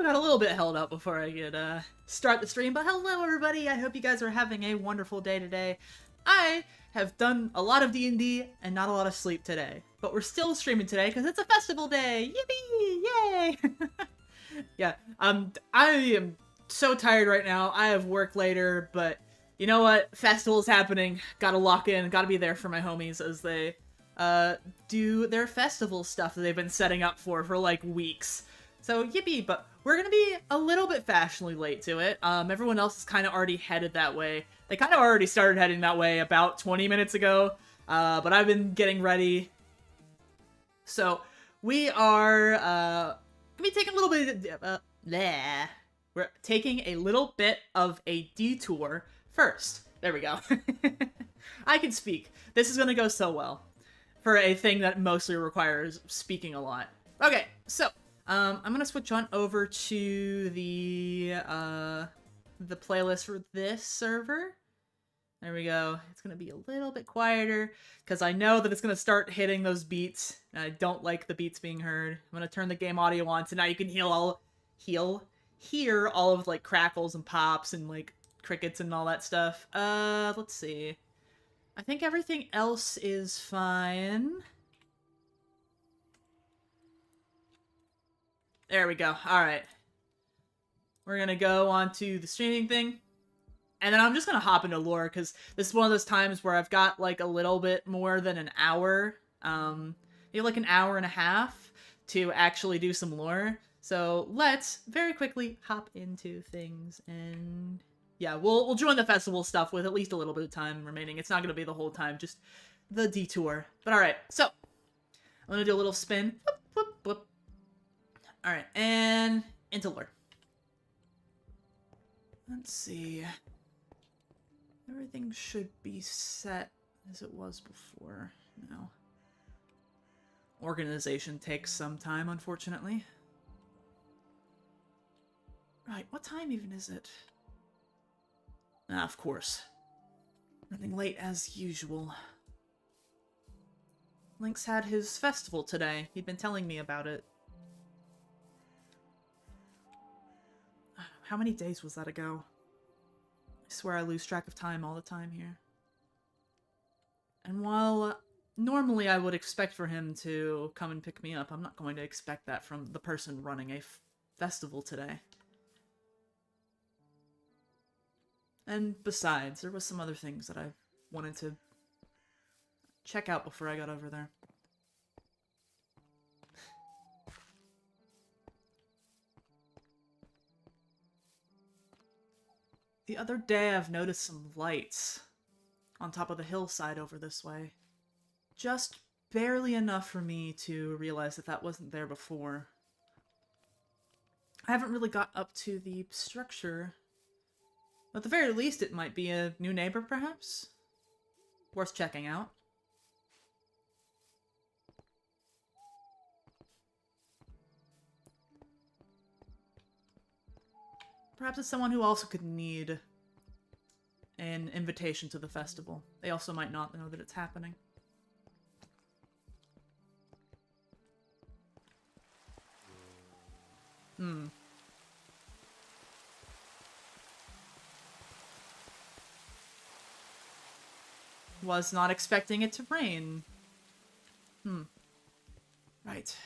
got a little bit held up before I could start the stream, but hello everybody! I hope you guys are having a wonderful day today. I have done a lot of D&D and not a lot of sleep today, but we're still streaming today because it's a festival day! Yippee! Yay! Yeah, I am so tired right now. I have work later, but you know what? Festival's happening. Gotta lock in, gotta be there for my homies as they do their festival stuff that they've been setting up for like weeks. So yippee, but we're gonna be a little bit fashionably late to it. Everyone else is kind of already headed that way. They kind of already started heading that way about 20 minutes ago, but I've been getting ready. So we are gonna be taking a little bit we're taking a little bit of a detour first. There we go. I can speak. This is gonna go so well for a thing that mostly requires speaking a lot. Okay, so I'm gonna switch on over to the playlist for this server. There we go. It's gonna be a little bit quieter because I know that it's gonna start hitting those beats, and I don't like the beats being heard. I'm gonna turn the game audio on so now you can hear all of like crackles and pops and like crickets and all that stuff. Let's see. I think everything else is fine. There we go. Alright. We're gonna go on to the streaming thing. And then I'm just gonna hop into lore, because this is one of those times where I've got, like, a little bit more than an hour. Maybe like an hour and a half to actually do some lore. So let's very quickly hop into things, and yeah, we'll join the festival stuff with at least a little bit of time remaining. It's not gonna be the whole time, just the detour. But alright, so I'm gonna do a little spin. Whoop, whoop, whoop. Alright, and into lore. Let's see. Everything should be set as it was before. No. Organization takes some time, unfortunately. Right, what time even is it? Ah, of course. Running late as usual. Lynx had his festival today. He'd been telling me about it. How many days was that ago? I swear I lose track of time all the time here. And while normally I would expect for him to come and pick me up, I'm not going to expect that from the person running a festival today. And besides, there was some other things that I wanted to check out before I got over there. The other day I've noticed some lights on top of the hillside over this way. Just barely enough for me to realize that that wasn't there before. I haven't really got up to the structure. At the very least, it might be a new neighbor, perhaps? Worth checking out. Perhaps it's someone who also could need an invitation to the festival. They also might not know that it's happening. Was not expecting it to rain. Right.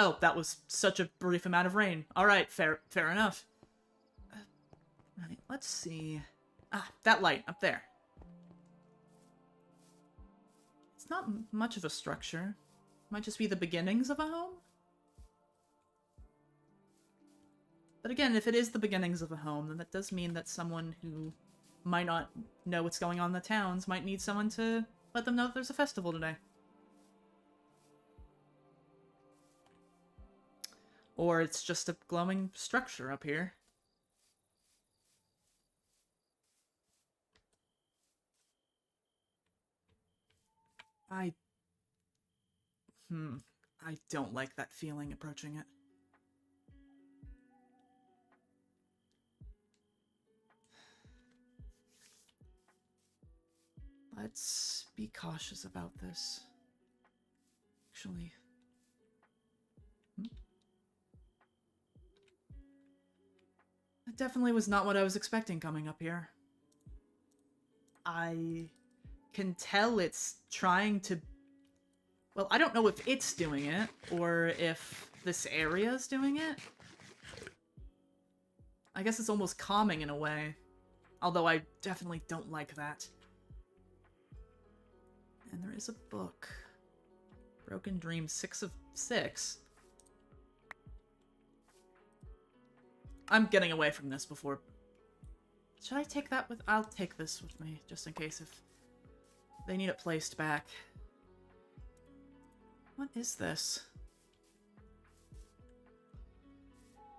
Oh, that was such a brief amount of rain. Alright, fair enough. Right, let's see. Ah, that light up there. It's not much of a structure. Might just be the beginnings of a home? But again, if it is the beginnings of a home, then that does mean that someone who might not know what's going on in the towns might need someone to let them know that there's a festival today. Or it's just a glowing structure up here. I don't like that feeling approaching it. Let's be cautious about this. Actually... definitely was not what I was expecting coming up here. I can tell it's trying to... Well, I don't know if it's doing it, or if this area is doing it. I guess it's almost calming in a way. Although I definitely don't like that. And there is a book. Broken Dreams 6 of 6. I'm getting away from this before. Should I take that with... I'll take this with me, just in case if they need it placed back. What is this?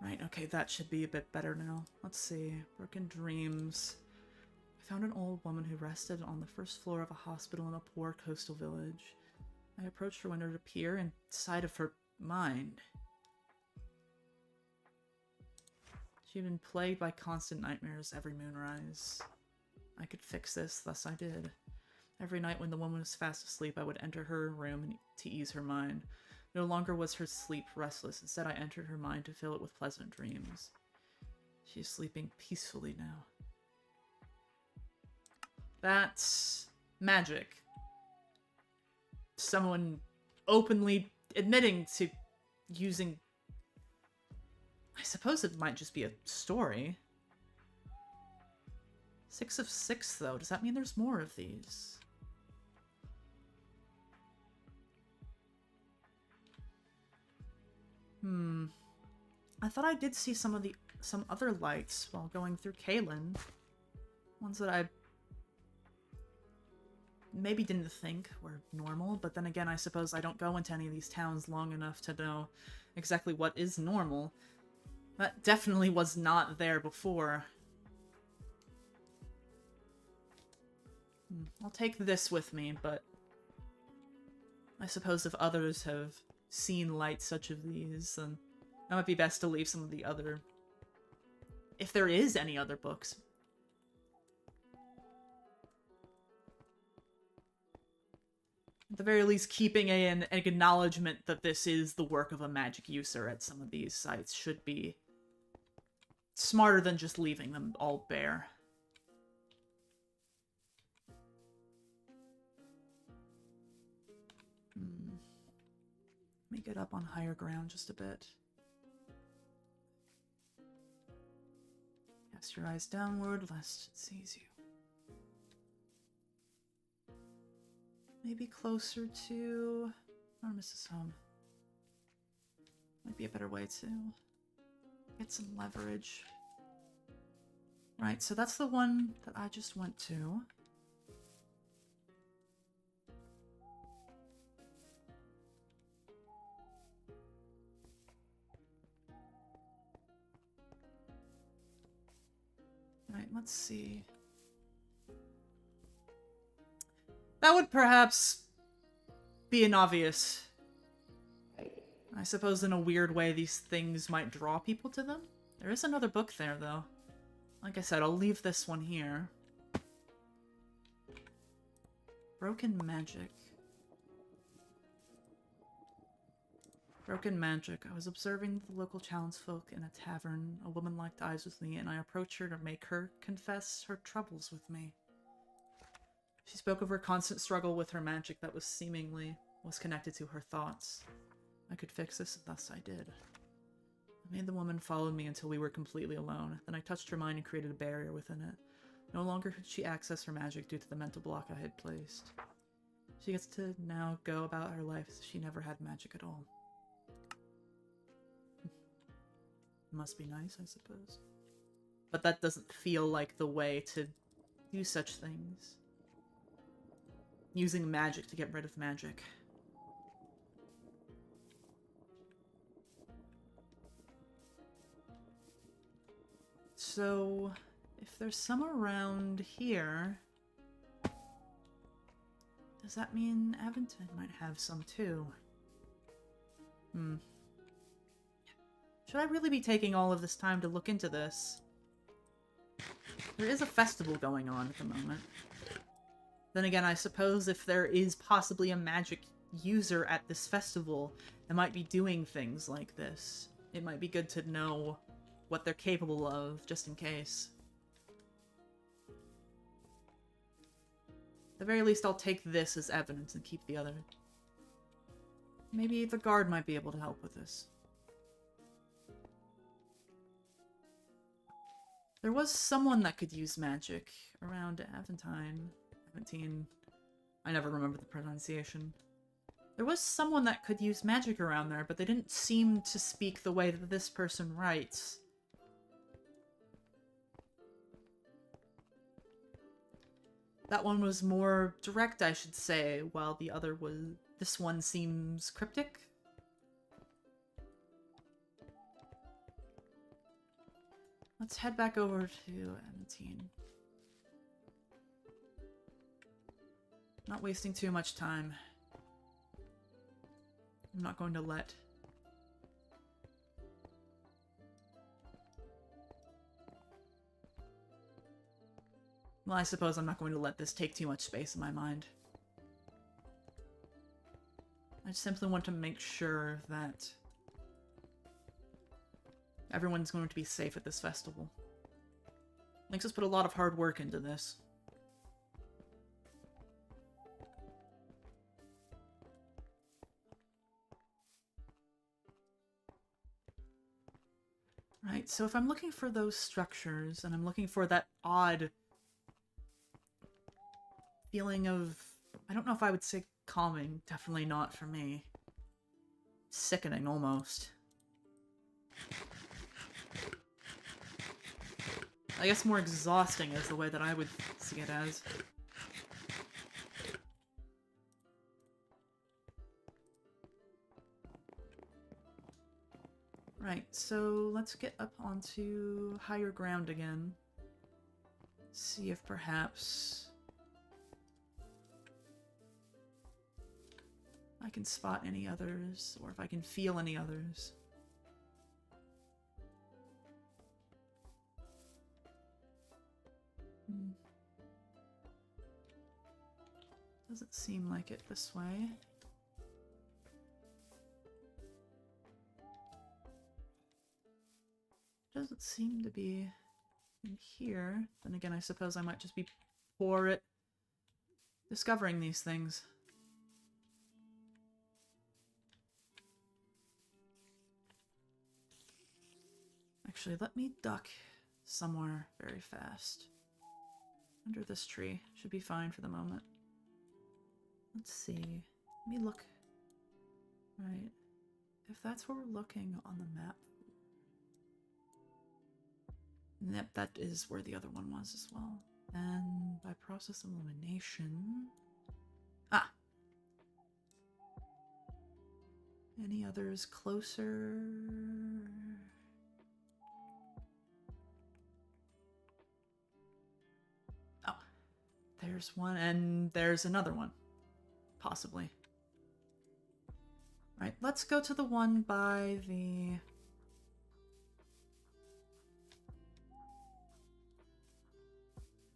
Right, okay, that should be a bit better now. Let's see. Broken Dreams. I found an old woman who rested on the first floor of a hospital in a poor coastal village. I approached her window to peer inside of her mind. She'd been plagued by constant nightmares every moonrise. I could fix this, thus I did. Every night when the woman was fast asleep, I would enter her room to ease her mind. No longer was her sleep restless. Instead, I entered her mind to fill it with pleasant dreams. She is sleeping peacefully now. That's magic. Someone openly admitting to using... I suppose it might just be a story. 6 of 6, though. Does that mean there's more of these? I thought I did see some other lights while going through Kalen. Ones that I maybe didn't think were normal, but then again, I suppose I don't go into any of these towns long enough to know exactly what is normal. That definitely was not there before. I'll take this with me, but I suppose if others have seen lights such of these, then it might be best to leave some of the other... If there is any other books. At the very least, keeping an acknowledgement that this is the work of a magic user at some of these sites should be smarter than just leaving them all bare. Let me get up on higher ground just a bit. Cast your eyes downward, lest it sees you. Maybe closer to Armistice Home. Might be a better way to get some leverage. Right, so that's the one that I just went to. Right, let's see. That would perhaps be an obvious. I suppose in a weird way these things might draw people to them. There is another book there, though. Like I said, I'll leave this one here. Broken Magic. Broken Magic. I was observing the local townsfolk in a tavern. A woman locked eyes with me, and I approached her to make her confess her troubles with me. She spoke of her constant struggle with her magic that was connected to her thoughts. I could fix this, and thus I did. I made the woman follow me until we were completely alone. Then I touched her mind and created a barrier within it. No longer could she access her magic due to the mental block I had placed. She gets to now go about her life as if she never had magic at all. Must be nice, I suppose. But that doesn't feel like the way to do such things. Using magic to get rid of magic. So, if there's some around here, does that mean Aventine might have some too? Should I really be taking all of this time to look into this? There is a festival going on at the moment. Then again, I suppose if there is possibly a magic user at this festival that might be doing things like this, it might be good to know what they're capable of, just in case. At the very least, I'll take this as evidence and keep the other. Maybe the guard might be able to help with this. There was someone that could use magic around Aventine. I never remember the pronunciation. There was someone that could use magic around there, but they didn't seem to speak the way that this person writes. That one was more direct, I should say, while the other was... This one seems cryptic. Let's head back over to Aventine. Not wasting too much time. I'm not going to let... Well, I suppose I'm not going to let this take too much space in my mind. I just simply want to make sure that everyone's going to be safe at this festival. Lynx has put a lot of hard work into this. Right, so if I'm looking for those structures, and I'm looking for that odd feeling of... I don't know if I would say calming. Definitely not for me. Sickening, almost. I guess more exhausting is the way that I would see it as. Right, so let's get up onto higher ground again. See if perhaps I can spot any others, or if I can feel any others. Doesn't seem like it this way. Doesn't seem to be in here. Then again, I suppose I might just be poor at discovering these things. Actually, let me duck somewhere very fast. Under this tree. Should be fine for the moment. Let's see. Let me look. Right. If that's where we're looking on the map. Yep, that is where the other one was as well. And by process of elimination... Ah! Any others closer? Oh. There's one, and there's another one. Possibly. Right, let's go to the one by the...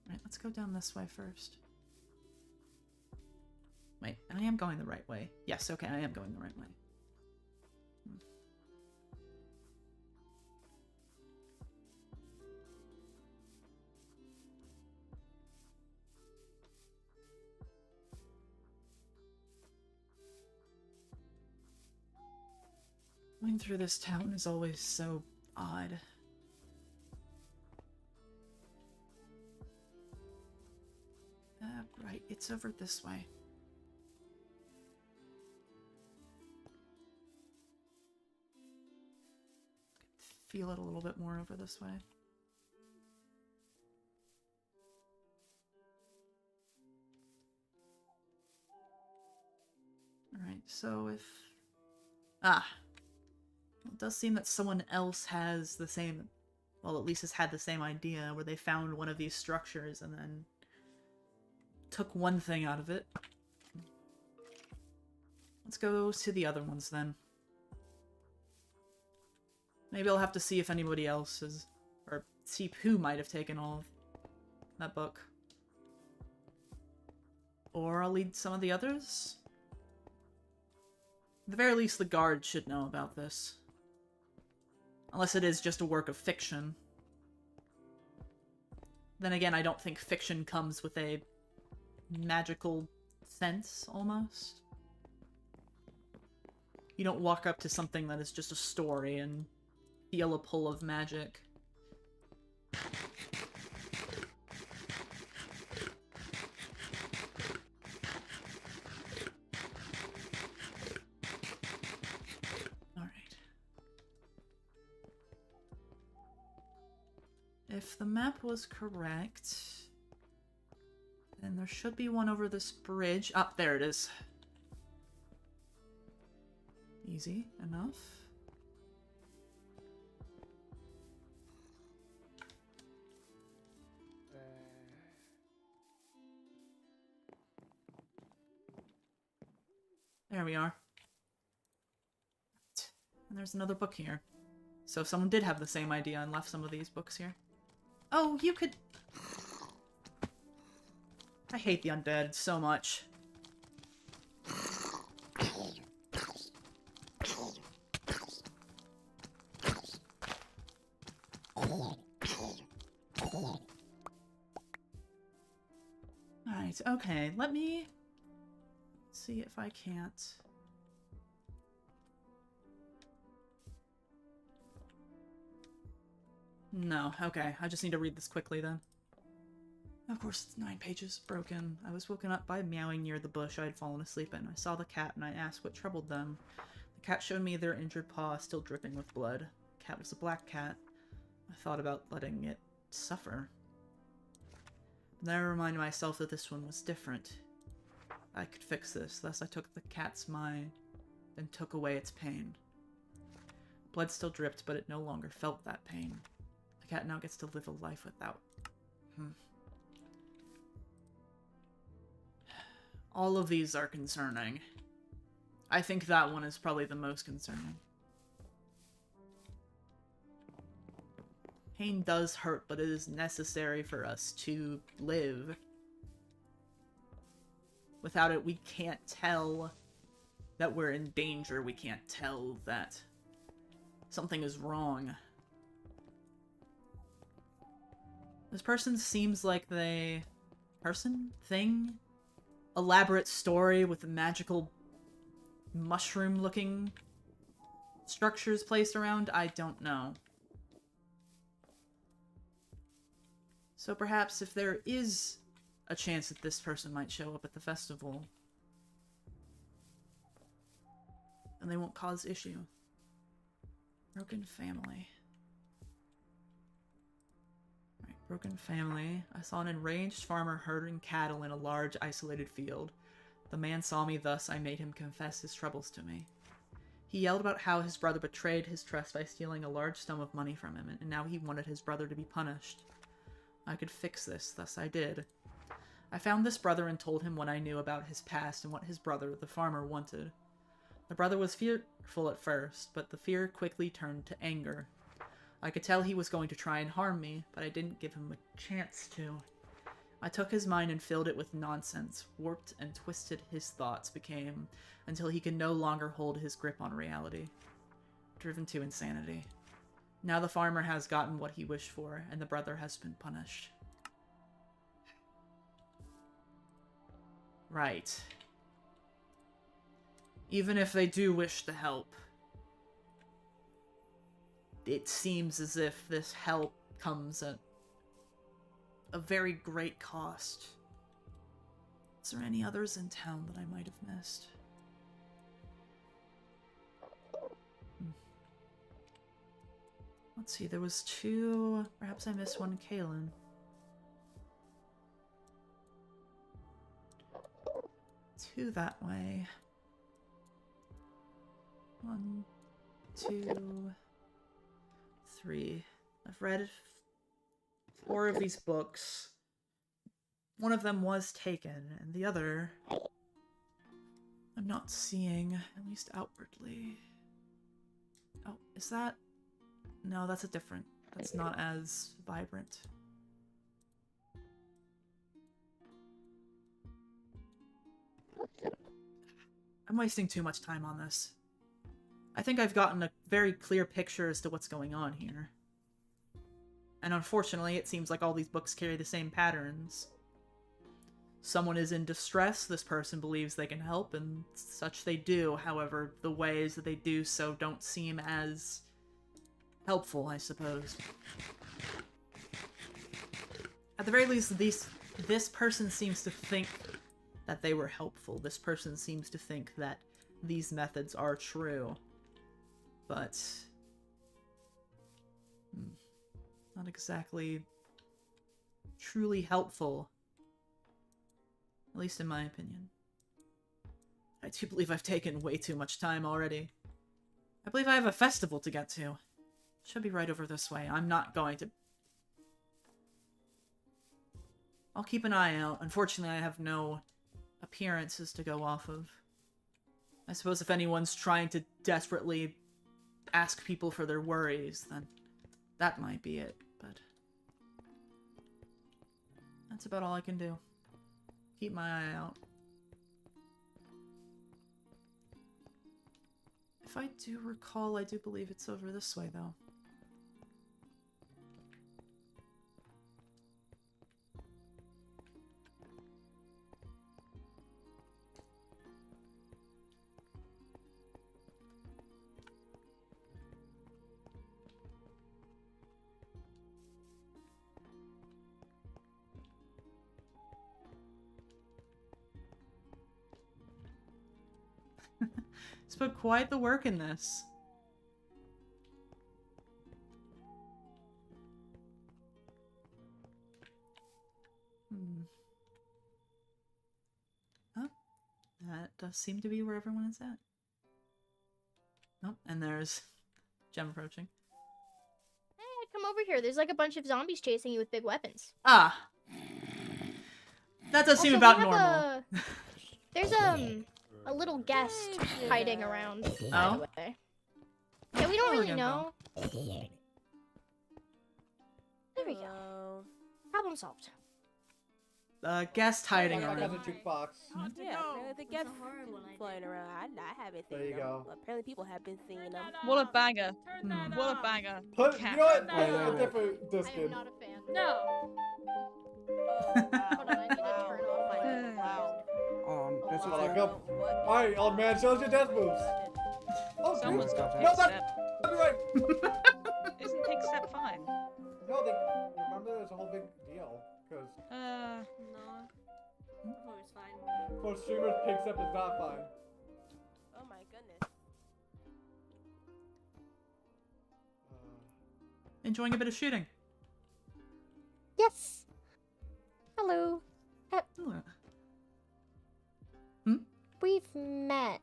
Right, let's go down this way first. Wait, I am going the right way. Yes, okay, I am going the right way. Going through this town is always so odd. Right, it's over this way. Feel it a little bit more over this way. Alright, so if... Ah! It does seem that someone else has the same... Well, at least has had the same idea, where they found one of these structures and then took one thing out of it. Let's go to the other ones then. Maybe I'll have to see if anybody else has... Or see who might have taken all of that book. Or I'll lead some of the others? At the very least, the guard should know about this. Unless it is just a work of fiction. Then again, I don't think fiction comes with a magical sense, almost. You don't walk up to something that is just a story and feel a pull of magic. Alright. If the map was correct, then there should be one over this bridge. Ah, there it is. Easy enough. There we are. And there's another book here. So if someone did have the same idea and left some of these books here. Oh, you could... I hate the undead so much. Alright, okay, let me see if I can't. No, okay, I just need to read this quickly then. Of course, it's 9 pages, broken. I was woken up by meowing near the bush I had fallen asleep in. I saw the cat and I asked what troubled them. The cat showed me their injured paw still dripping with blood. The cat was a black cat. I thought about letting it suffer. But then I reminded myself that this one was different. I could fix this, thus I took the cat's mind and took away its pain. Blood still dripped, but it no longer felt that pain. The cat now gets to live a life without. All of these are concerning. I think that one is probably the most concerning. Pain does hurt, but it is necessary for us to live. Without it, we can't tell that we're in danger. We can't tell that something is wrong. This person seems like they... Person? Thing? Elaborate story with magical mushroom-looking structures placed around? I don't know. So perhaps if there is a chance that this person might show up at the festival, and they won't cause issue. Broken family. Broken family. I saw an enraged farmer herding cattle in a large, isolated field. The man saw me, thus I made him confess his troubles to me. He yelled about how his brother betrayed his trust by stealing a large sum of money from him, and now he wanted his brother to be punished. I could fix this, thus I did. I found this brother and told him what I knew about his past and what his brother, the farmer, wanted. The brother was fearful at first, but the fear quickly turned to anger. I could tell he was going to try and harm me, but I didn't give him a chance to. I took his mind and filled it with nonsense, warped and twisted his thoughts became, until he could no longer hold his grip on reality. Driven to insanity. Now the farmer has gotten what he wished for, and the brother has been punished. Right. Even if they do wish to help, it seems as if this help comes at a very great cost. Is there any others in town that I might have missed? Let's see, there was 2... Perhaps I missed one, Kaylin. 2 that way. 1, 2... 3. I've read 4 of these books. One of them was taken, and the other I'm not seeing, at least outwardly. Oh, is that? No, that's a different. That's not as vibrant. I'm wasting too much time on this. I think I've gotten a very clear picture as to what's going on here. And unfortunately, it seems like all these books carry the same patterns. Someone is in distress, this person believes they can help, and such they do. However, the ways that they do so don't seem as helpful, I suppose. At the very least, this person seems to think that they were helpful. This person seems to think that these methods are true. But not exactly truly helpful. At least in my opinion. I do believe I've taken way too much time already. I believe I have a festival to get to. Should be right over this way. I'm not going to... I'll keep an eye out. Unfortunately, I have no appearances to go off of. I suppose if anyone's trying to desperately ask people for their worries, then that might be it, but that's about all I can do. Keep my eye out. If I do recall, I do believe it's over this way, though. It's put quite the work in this. Oh, that does seem to be where everyone is at. Oh, and there's Gem approaching. Hey, come over here. There's like a bunch of zombies chasing you with big weapons. Ah. That does seem about normal. There's a little guest hiding around. Oh? By the way. Yeah, we don't really know. There we go. Problem solved. Guest hiding I got around. the jukebox. Yeah, apparently the guests flying around. I haven't seen There you them. go. Apparently people have been seeing them. What a banger. What a banger. Put, you know what? Cat. Put a different I disc am in. not a fan. No. Oh, wow. Hold on, I need to turn Oh my off. god, wow. That's Oh, what go. What? Alright, old man, show us your death moves. Oh, Someone's dude. got to No, take that's step. copyright. Isn't take step fine? No, they remember there's a whole big deal because No. I thought it was fine. for streamers, pig step is not fine. Oh my goodness. Enjoying a bit of shooting. Yes. Hello. We've met.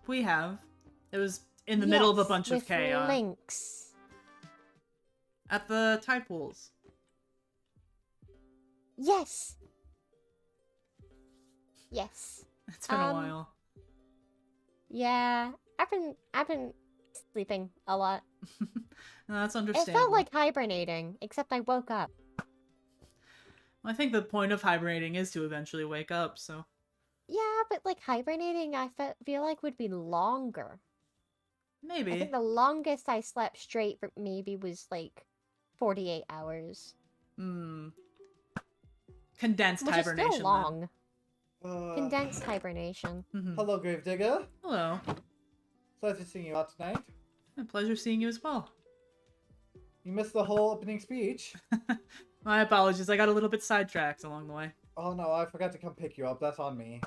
We have. It was in the middle of a bunch of with chaos. Lynx. At the tide pools. Yes. Yes. It's been a while. Yeah. I've been sleeping a lot. No, that's It understandable. felt like hibernating, except I woke up. I think the point of hibernating is to eventually wake up, so... Yeah, but like hibernating, I feel like would be longer. I Maybe. think the longest I slept straight for maybe was like 48 hours. Condensed Which hibernation. is still long. Uh, Condensed hibernation. Hello, Gravedigger. Hello. Pleasure seeing you out tonight. A pleasure seeing you as well. You missed the whole opening speech. My apologies, I got a little bit sidetracked along the way. Oh no, I forgot to come pick you up. That's on me.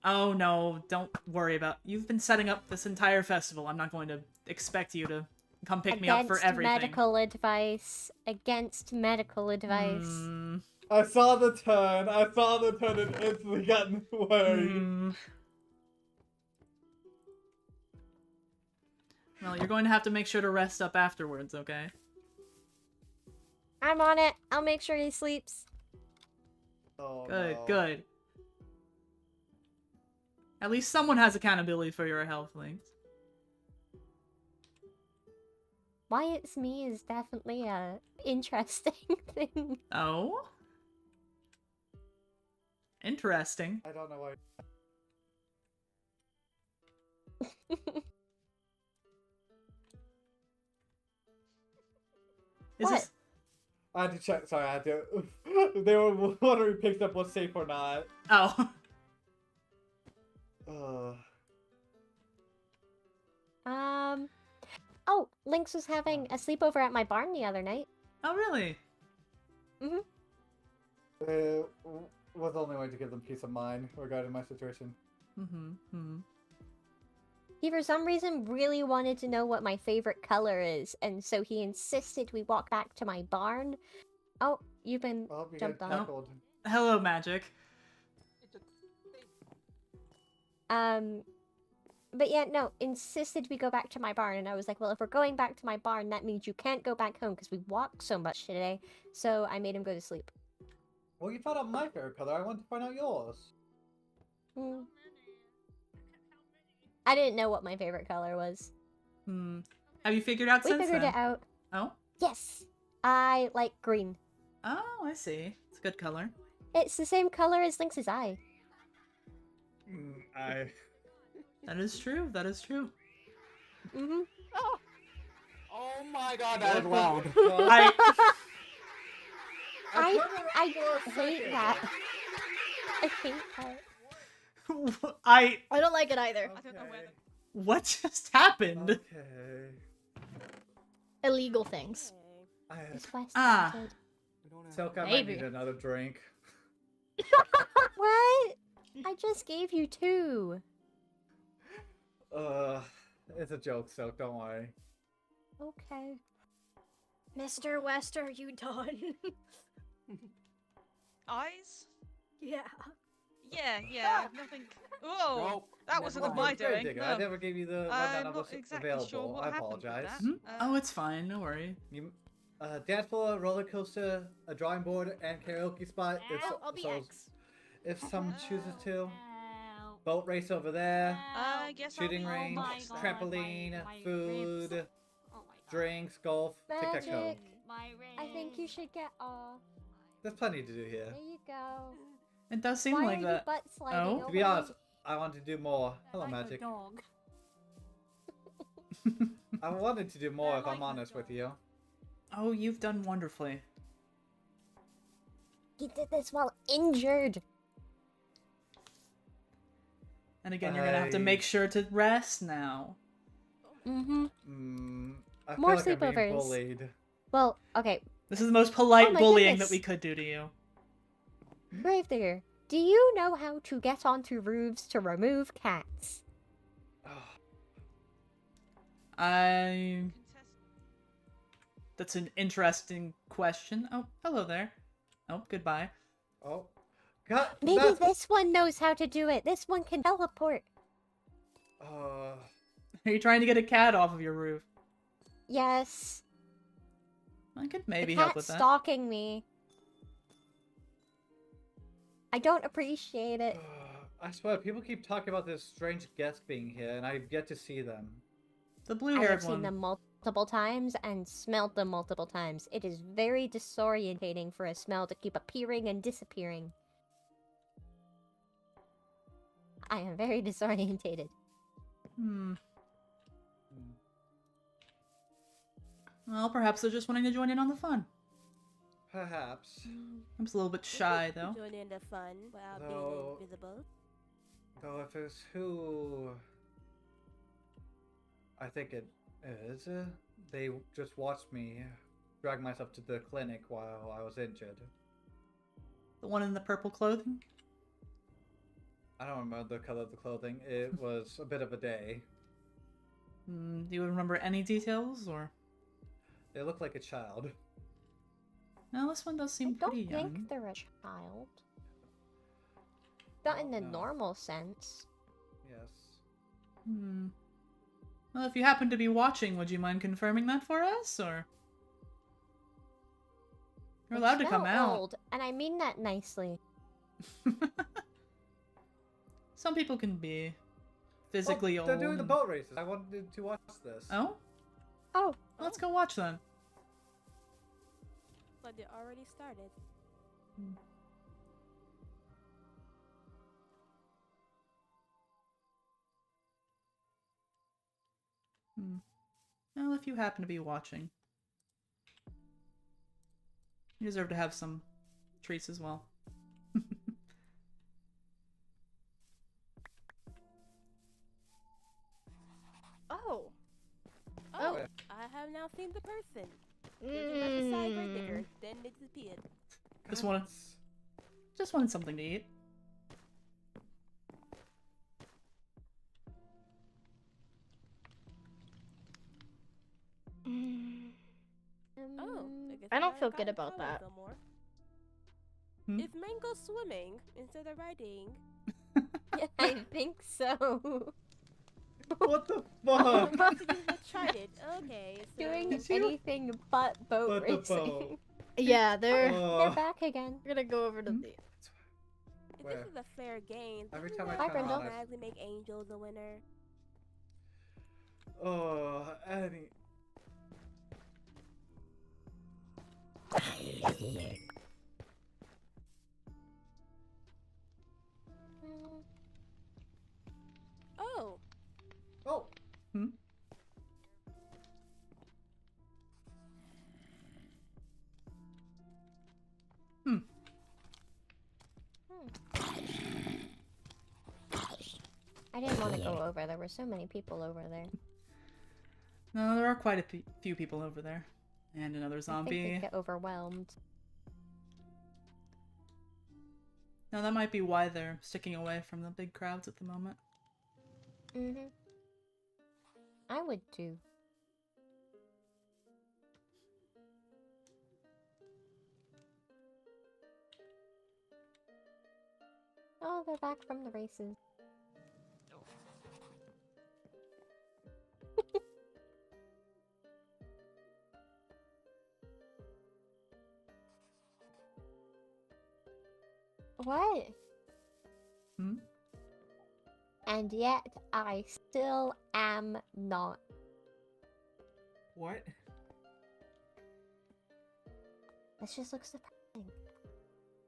Oh no, don't worry about... You've been setting up this entire festival. I'm not going to expect you to come pick me up for everything. Medical advice. Against medical advice. I saw the turn. I saw the turn and instantly got worried. Well, you're going to have to make sure to rest up afterwards, okay? I'm on it. I'll make sure he sleeps. Oh, Good, no. good. At least someone has accountability for your health, Lynx. Why it's me is definitely a interesting thing. Oh? Interesting. I don't know why. Is What? this? I had to check. Sorry, I had to. They were wondering if picked up what's safe or not. Oh. Oh, Lynx was having a sleepover at my barn the other night. Oh, really? It was the only way to give them peace of mind regarding my situation. He, for some reason, really wanted to know what my favorite color is, and so he insisted we walk back to my barn. Oh, you've been Well, you jumped get on. tackled. Hello, Magic. But yeah, no, insisted we go back to my barn, and I was like, well, if we're going back to my barn, that means you can't go back home because we walked so much today, so I made him go to sleep. Well, you found out my favorite color. I want to find out yours. Hmm. I didn't know what my favorite color was. Have you figured out We since figured then? it out. Oh? Yes! I like green. Oh, I see. It's a good color. It's the same color as Lynx's eye. That is true. That is true. Mm-hmm. Oh my god, that is loud. I hate that. I hate that. I don't like it either. I don't know where What just happened? Okay. Illegal things. It's West Ah. Side. Silk, I might Maybe. need another drink. What? I just gave you 2. It's a joke, Silk, don't worry. Okay. Mr. West, are you done? eyes? Yeah. Yeah, nothing. Whoa, that wasn't of my doing. Gravedigger, I No. never gave you the rundown I'm of not what's exactly available. sure what I happened with apologize. that. Oh, it's fine. No worry. You, dance floor, roller coaster, a drawing board, and karaoke spot. I'll be so X. if someone chooses to. Boat race over there. I guess Shooting I'll be range, my God, trampoline, my food, ribs. Oh my God. drinks, golf, tic-tac-toe. Magic. My I think you ribs. should get off. There's plenty to do here. There you go. It does seem Why like are that. you butt sliding Oh? To be away? honest, I want to do more. Hello, Like a Magic. dog. I wanted to do more Yeah, if I'm like a honest with dog. you. Oh, you've done wonderfully. He did this while injured. And again, you're gonna have to I- make sure to rest now. Mm-hmm. I feel More like I'm being sleepovers. bullied. Well, okay. This is the most polite Oh my bullying goodness. that we could do to you. Gravedigger, do you know how to get onto roofs to remove cats? I. That's an interesting question. Oh, hello there. Oh, goodbye. Oh. God, Maybe that's... this one knows how to do it. This one can teleport. Are you trying to get a cat off of your roof? Yes. I could maybe the help cat's with that. stalking me. I don't appreciate it. I swear, people keep talking about this strange guest being here, and I've yet to see them. The I have blue-haired seen one. them multiple times and smelled them multiple times. It is very disorientating for a smell to keep appearing and disappearing. I am very disorientated. Well, perhaps they're just wanting to join in on the fun. Perhaps. I'm just a little bit shy, though. Join in the fun without Though- being invisible. Though if it's who I think it is, they just watched me drag myself to the clinic while I was injured. The one in the purple clothing? I don't remember the color of the clothing. It was a bit of a day. Do you remember any details, or? They look like a child. No, this one does I seem don't pretty young. think they're a child. Not in the No. normal sense. Yes. Well, if you happen to be watching, would you mind confirming that for us, or? You're They allowed to come smell out. old, and I mean that nicely. Some people can be physically old. They're doing the and- boat races. I wanted to watch this. Oh? Oh, Let's go watch then. But they already started. Well, if you happen to be watching, you deserve to have some treats as well. Oh. Oh, yeah. I have now seen the person. They went beside Gravedigger, then they disappeared. Just wanted something to eat. Oh, guess I we don't might feel have good gotten about powers that. no more. Hmm? Is Mango swimming instead of riding? Yeah, I think so. What the Oh, fuck? most of you have tried it. Okay, so... Doing It's you. anything but boat But the racing. boat. Yeah, they're They're back again. we're gonna go over to Hmm? the. If Where? this is a fair game, Every doesn't time I that turn on, I- automatically make Angel the winner? Oh, Annie. Oh, Oh, Hmm? Hmm. I didn't want to go over. There were so many people over there. No, there are quite a few people over there. And another I think zombie. they'd get overwhelmed. Now that might be why they're sticking away from the big crowds at the moment. Mm-hmm. I would too. Oh, they're back from the races. What? Hmm? And yet, I still am not. What? This just looks depressing.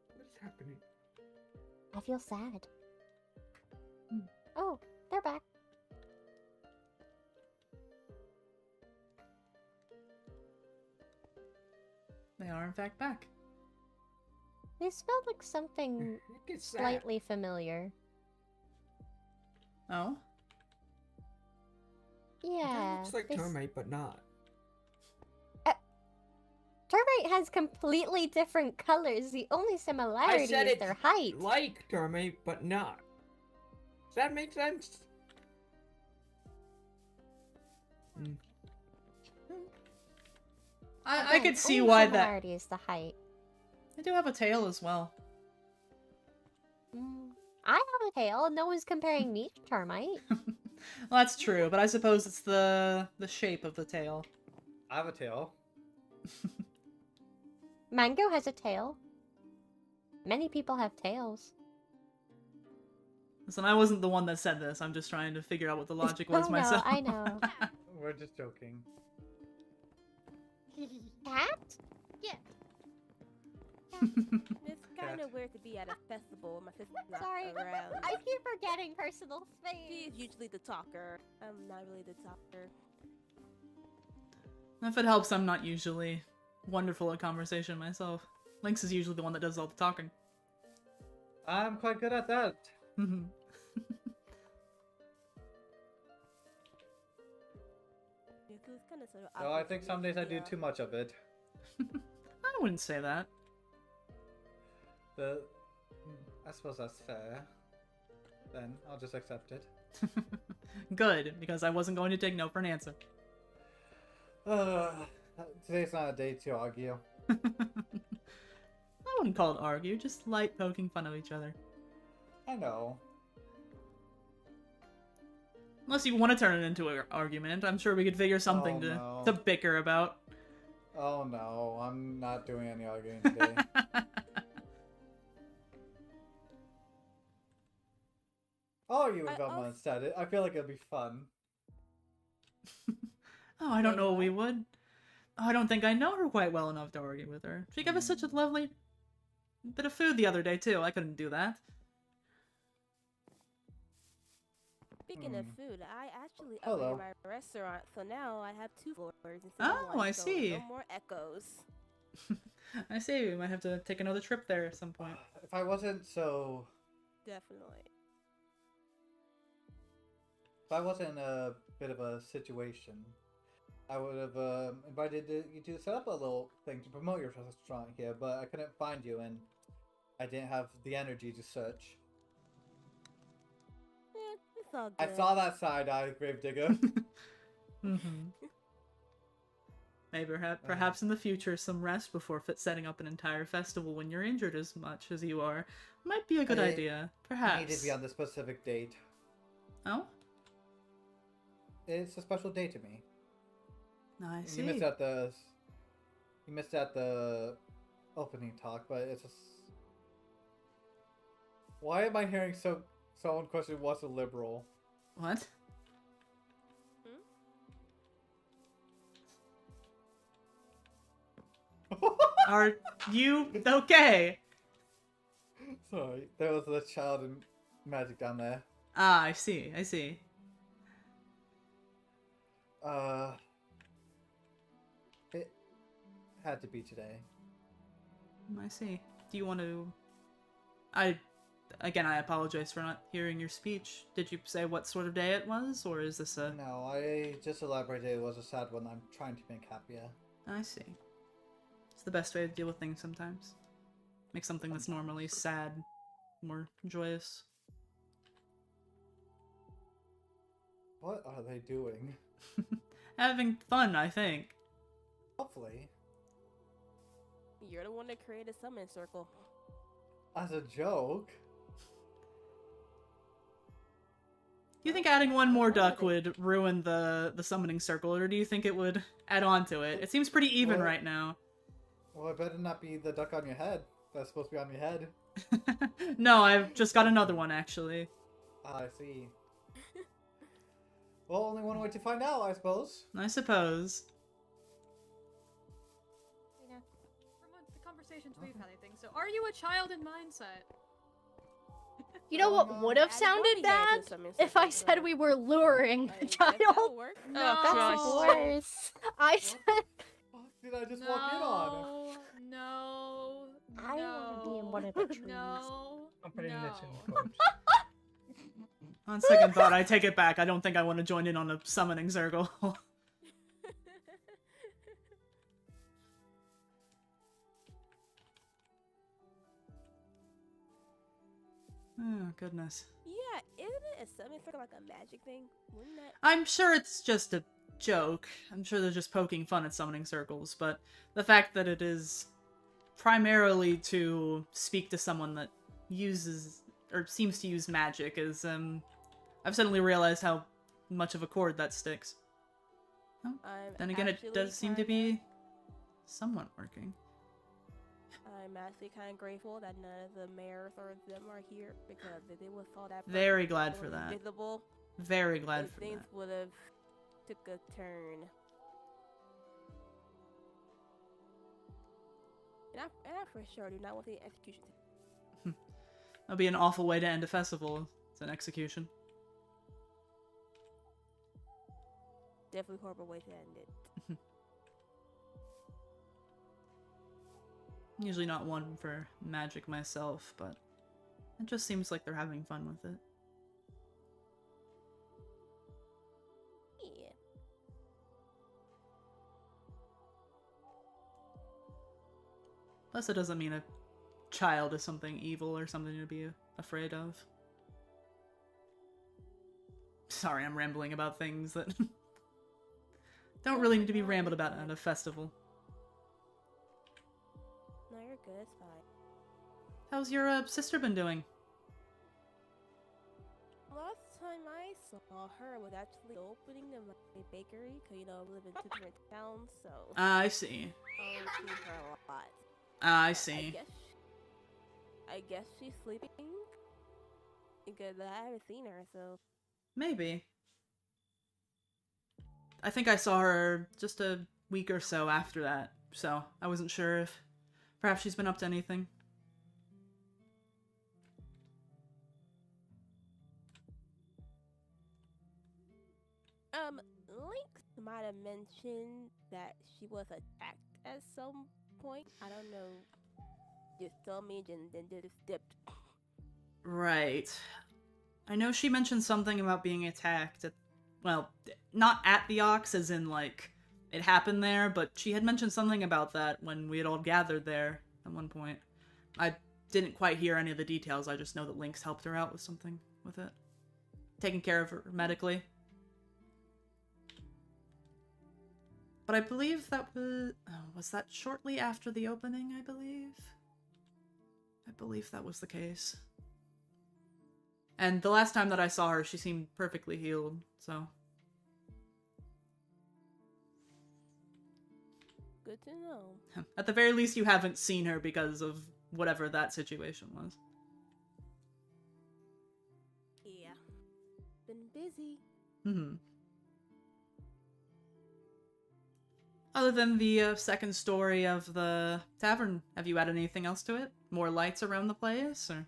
What is happening? I feel sad. Hmm. Oh, they're back. They are in fact back. They smell like something Look at that. slightly familiar. Oh? Yeah. That looks like they termite, but not. Termite has completely different colors. The only similarity said is it's their height. like termite, but not. Does that make sense? Hmm. I Again, could see only why that... similarity is the height. They do have a tail as well. I have a tail. No one's comparing me to termite. Well, that's true, but I suppose it's the shape of the tail. I have a tail. Mango has a tail. Many people have tails. Listen, I wasn't the one that said this. I'm just trying to figure out what the logic was Oh, no, myself. I know. We're just joking. Cat? it's kind of weird to be at a festival when my sister's not Sorry. around. I keep forgetting personal She's space. usually the talker. I'm not really the talker. If it helps, I'm not usually wonderful at conversation myself. Lynx is usually the one that does all the talking. I'm quite good at that. Yeah, 'cause it's kind of sort of Though I awkward think for some me days to I be, do too much of it. I wouldn't say that. I suppose that's fair. Then I'll just accept it. Good, because I wasn't going to take no for an answer. Today's not a day to argue. I wouldn't call it argue, just light poking fun of each other. I know. Unless you want to turn it into an argument, I'm sure we could figure something Oh, to, no. to bicker about. Oh no, I'm not doing any arguing today. I'll argue with I Velma also- instead. I feel like it'll be fun. Oh, I don't know what we Yeah. would. Oh, I don't think I know her quite well enough to argue with her. She gave us such a lovely bit of food the other day, too. I couldn't do that. Speaking of food, I actually Hello. upgraded my restaurant, so now I have 2 floors instead of Oh, 1. I so see. No more echoes. I see. We might have to take another trip there at some point. If I wasn't so... Definitely. If I wasn't in a bit of a situation, I would have invited you to set up a little thing to promote your restaurant here, but I couldn't find you, and I didn't have the energy to search. It's all good. I saw that side eye, Gravedigger. Mm-hmm. Maybe perhaps in the future, some rest before setting up an entire festival when you're injured as much as you are might be a good idea. Perhaps. It need to be on the specific date. Oh? It's a special day to me. I see. You missed out the opening talk, but it's just... Why am I hearing someone question what's a liberal? What? Are you okay? Sorry, there was a child in magic down there. Ah, I see. I see. It had to be today. I see. Do you want to... Again, I apologize for not hearing your speech. Did you say what sort of day it was, or is this a... No, I just elaborated it was a sad one I'm trying to make happier. I see. It's the best way to deal with things sometimes. Make something that's normally sad more joyous. What are they doing? Having fun, I think. Hopefully. You're the one that created a summon circle. As a joke. Do you think adding one more duck would ruin the summoning circle, or do you think it would add on to it? It seems pretty even Well- right now. Well, it better not be the duck on your head. That's supposed to be on your head. No, I've just got another one, actually. Ah, I see. Well, only one way to find out, I suppose. I suppose. From the conversations we've had, I think so. Are you a child in mindset? You know what would have sounded bad? If I said we were luring the child. Oh, Of Christ. course. I said What did I just walk in on? No. I want to be in one of the trees. No. I'm putting this in No. quotes. On second thought, I take it back. I don't think I want to join in on a summoning circle. Oh, goodness. Yeah, isn't it a summon circle like a magic thing? Wouldn't that? I'm sure it's just a joke. I'm sure they're just poking fun at summoning circles, but the fact that it is primarily to speak to someone that uses, or seems to use magic is, I've suddenly realized how much of a chord that sticks. Oh, then again, it does seem to be somewhat working. I'm actually kind of grateful that none of the mayors or them are here because if they would saw that. Very person glad was for that. Invisible, Very glad then for things that. would have took a turn. And I for sure do not want the execution. That'd be an awful way to end a festival. It's an execution. Definitely horrible way to end it. Usually not one for magic myself, but it just seems like they're having fun with it. Yeah. Plus, it doesn't mean a child is something evil or something to be afraid of. Sorry, I'm rambling about things that don't really need to be rambled about at a festival. No, you're good. It's fine. How's your sister been doing? Last time I saw her was actually opening of my bakery, cause you know I live in 2 different towns, so I see. I don't see her a lot. I see. I guess she's sleeping because I haven't seen her. So Maybe. I think I saw her just a week or so after that, so I wasn't sure if perhaps she's been up to anything. Lynx might have mentioned that she was attacked at some point. I don't know. Just told me and then just dipped. Right. I know she mentioned something about being attacked at, well, not at the Ox, as in, like, it happened there, but she had mentioned something about that when we had all gathered there at one point. I didn't quite hear any of the details, I just know that Lynx helped her out with something with it. Taking care of her medically. But I believe that was that shortly after the opening, I believe? I believe that was the case. And the last time that I saw her, she seemed perfectly healed, so. Good to know. At the very least, you haven't seen her because of whatever that situation was. Yeah. Been busy. Mm-hmm. Other than the second story of the tavern, have you added anything else to it? More lights around the place, or?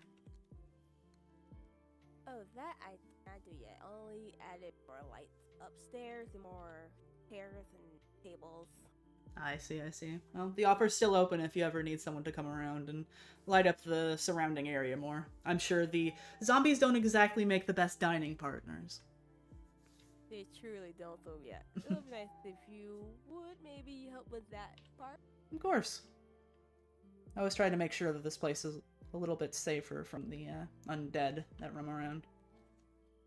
Oh, that I can't do yet. Only added more lights upstairs and more chairs and tables. I see, I see. Well, the offer's still open if you ever need someone to come around and light up the surrounding area more. I'm sure the zombies don't exactly make the best dining partners. They truly don't, so yeah. It would be nice if you would maybe help with that part. Of course. I always try to make sure that this place is a little bit safer from the undead that roam around.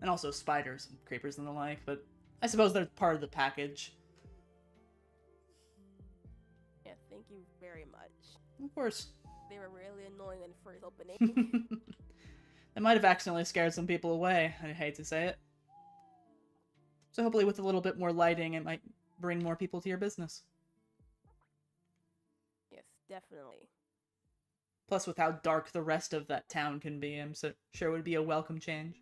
And also spiders and creepers and the like, but I suppose they're part of the package. Yeah, thank you very much. Of course. They were really annoying in the first opening. They might have accidentally scared some people away, I hate to say it. So hopefully with a little bit more lighting, it might bring more people to your business. Yes, definitely. Plus with how dark the rest of that town can be, I'm sure it would be a welcome change.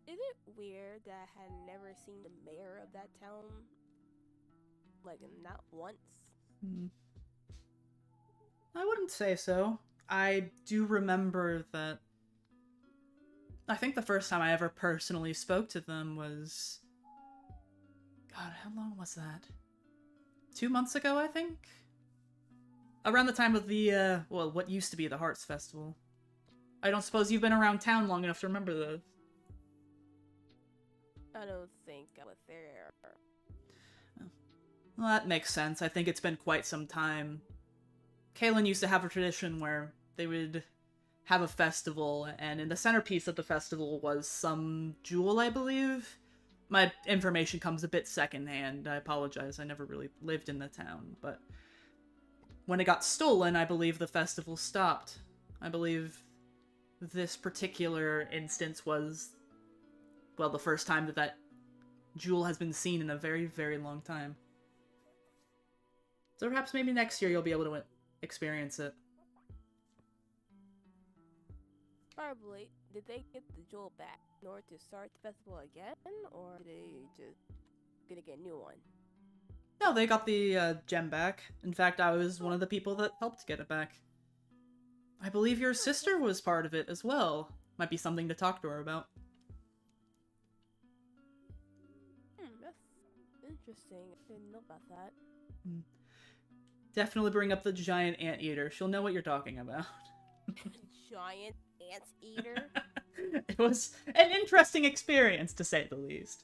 Is it weird that I had never seen the mayor of that town? Like, not once? I wouldn't say so. I do remember that I think the first time I ever personally spoke to them was... God, how long was that? 2 months ago, I think? Around the time of the, well, what used to be the Hearts Festival. I don't suppose you've been around town long enough to remember those. I don't think I was there. Well, that makes sense. I think it's been quite some time. Kaylin used to have a tradition where they would have a festival, and in the centerpiece of the festival was some jewel, I believe. My information comes a bit secondhand. I apologize. I never really lived in the town, but when it got stolen, I believe the festival stopped. I believe this particular instance was, well, the first time that that jewel has been seen in a very, very long time. So perhaps maybe next year you'll be able to experience it. Probably. Did they get the jewel back in order to start the festival again, or are they just gonna get a new one? No, they got the gem back. In fact, I was one of the people that helped get it back. I believe your sister was part of it as well. Might be something to talk to her about. That's interesting. I didn't know about that. Definitely bring up the giant anteater. She'll know what you're talking about. Giant anteater? It was an interesting experience, to say the least.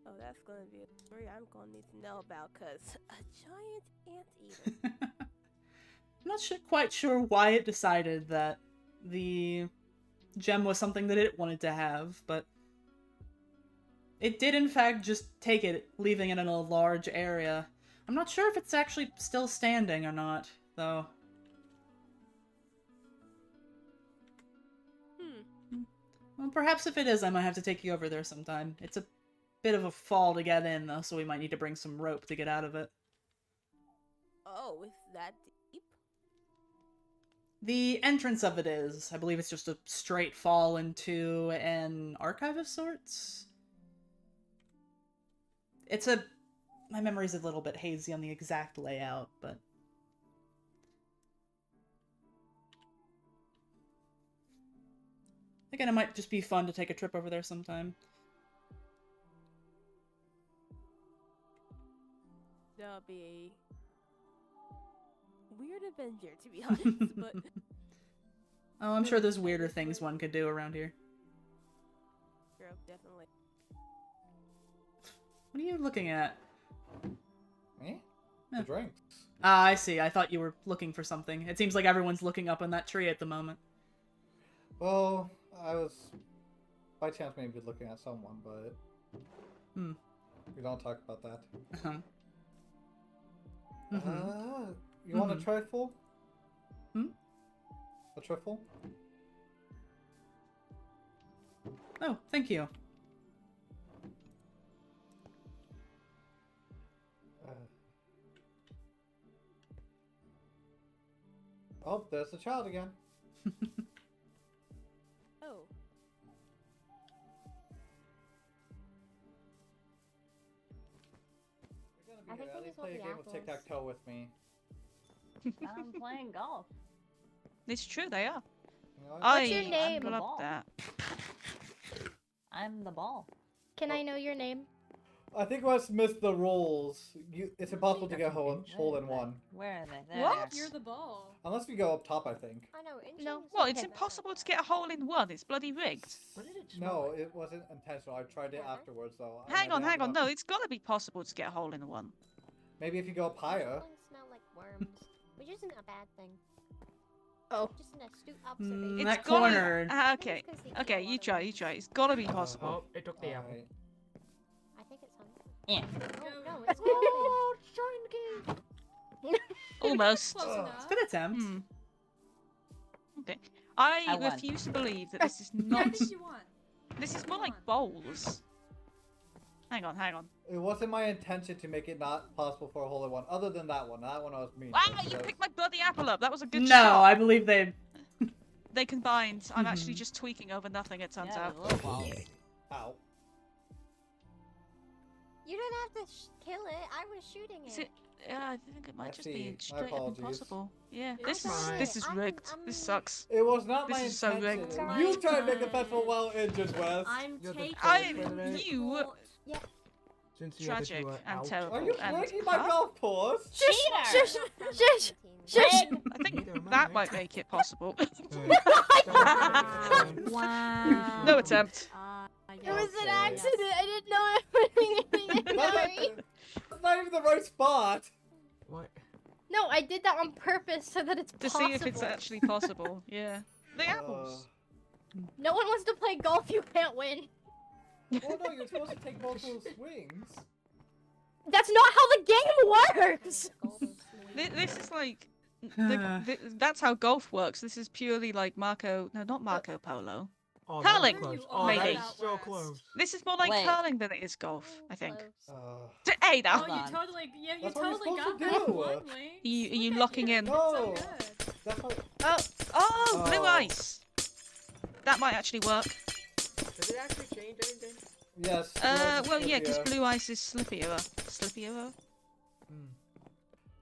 Oh, that's gonna be a story I'm gonna need to know about, cause a giant anteater. I'm not quite sure why it decided that the gem was something that it wanted to have, but it did in fact just take it, leaving it in a large area. I'm not sure if it's actually still standing or not, though. Well, perhaps if it is, I might have to take you over there sometime. It's a bit of a fall to get in, though, so we might need to bring some rope to get out of it. Oh, is that deep? The entrance of it is. I believe it's just a straight fall into an archive of sorts. It's a... My memory's a little bit hazy on the exact layout, but... Again, it might just be fun to take a trip over there sometime. That'll be a weird adventure, to be honest, but... Oh, I'm sure there's weirder things one could do around here. Sure, definitely. What are you looking at? Me? Yeah. The drinks. Ah, I see. I thought you were looking for something. It seems like everyone's looking up in that tree at the moment. Well, I was by chance maybe looking at someone, but we don't talk about that. Uh-huh. You want a trifle? Hmm? A trifle? Oh, thank you. Oh, there's the child again. Oh. I think At we least just play a want the game of apples. tic-tac-toe with me. I'm playing golf. It's true, they are. You know, What's your name? love Ball. that. I'm the ball. Can I know your name? I think let's miss the rules. It's impossible to get That's hole in where are one. they? Where are they? There What? they are. You're the ball. Unless we go up top, I think. I know. No. Well, it's impossible to get a hole in one. It's bloody rigged. What did it smell No, like? it wasn't intentional. I tried it afterwards, though. and Hang I on, didn't hang have on. enough- No, it's gotta be possible to get a hole in one. Maybe if you go up higher. Smell like worms, which isn't a bad thing. Oh. Just an astute observation. It's That gotta- corner. Okay, okay, you try, you try. It's gotta be possible. Oh, it took the apple. Alright. I think it's hungry. Yeah. Oh, no, it's golfing. It's trying to get. Almost. Close Ugh. enough. Good attempt. Hmm. Okay. I I won. refuse to believe that this is Yeah, I not. think you won. This is more like bowls. Hang on, hang on. It wasn't my intention to make it not possible for a hole in one. Other than that one. That one I was mean. Wow, you picked my bloody apple up. That was a good No, shot. I believe they. They combined. I'm actually just tweaking over nothing, it turns Yeah, out. the little balls. Ow. You didn't have to kill it. I was shooting Is it. it? Yeah, I think it might just be see. My straight up apologies. impossible. Yeah, It's this is fine. this is I'm- rigged. This sucks. It was not This my is so intention. rigged. You tried to make the festival well injured, Wes. I'm You're the taking I, President. you, Since the other tragic two are and out. terrible. Are you and, breaking my huh? golf course? Shush! Cheater! Shush! Shush! Shush! I think Neither am that I. might make it possible. Wow. No attempt. It was an Okay. accident. I didn't know it was anything. That's not even the right spot. What? No, I did that on purpose so that it's To possible. see if it's actually possible. Yeah. The apples. No one wants to play golf. You can't win. Well, no, you're supposed to take multiple swings. That's not how the game works. This is like. That's how golf works. This is purely like Marco. No, not Marco Polo. Oh, that was Curling, close. You Oh, maybe. that's so close. This is more like Wait. curling than it is golf, I think. Close. Hey Oh, now! you on. totally, yeah, you That's what you're totally got supposed to that do. one, Lynx. Are you Look at locking you. in? So No. good. That's what. Oh, blue Oh. ice! That might actually work. Does it actually change anything? Yes. Well, yeah, because blue ice is slippier. Slippier?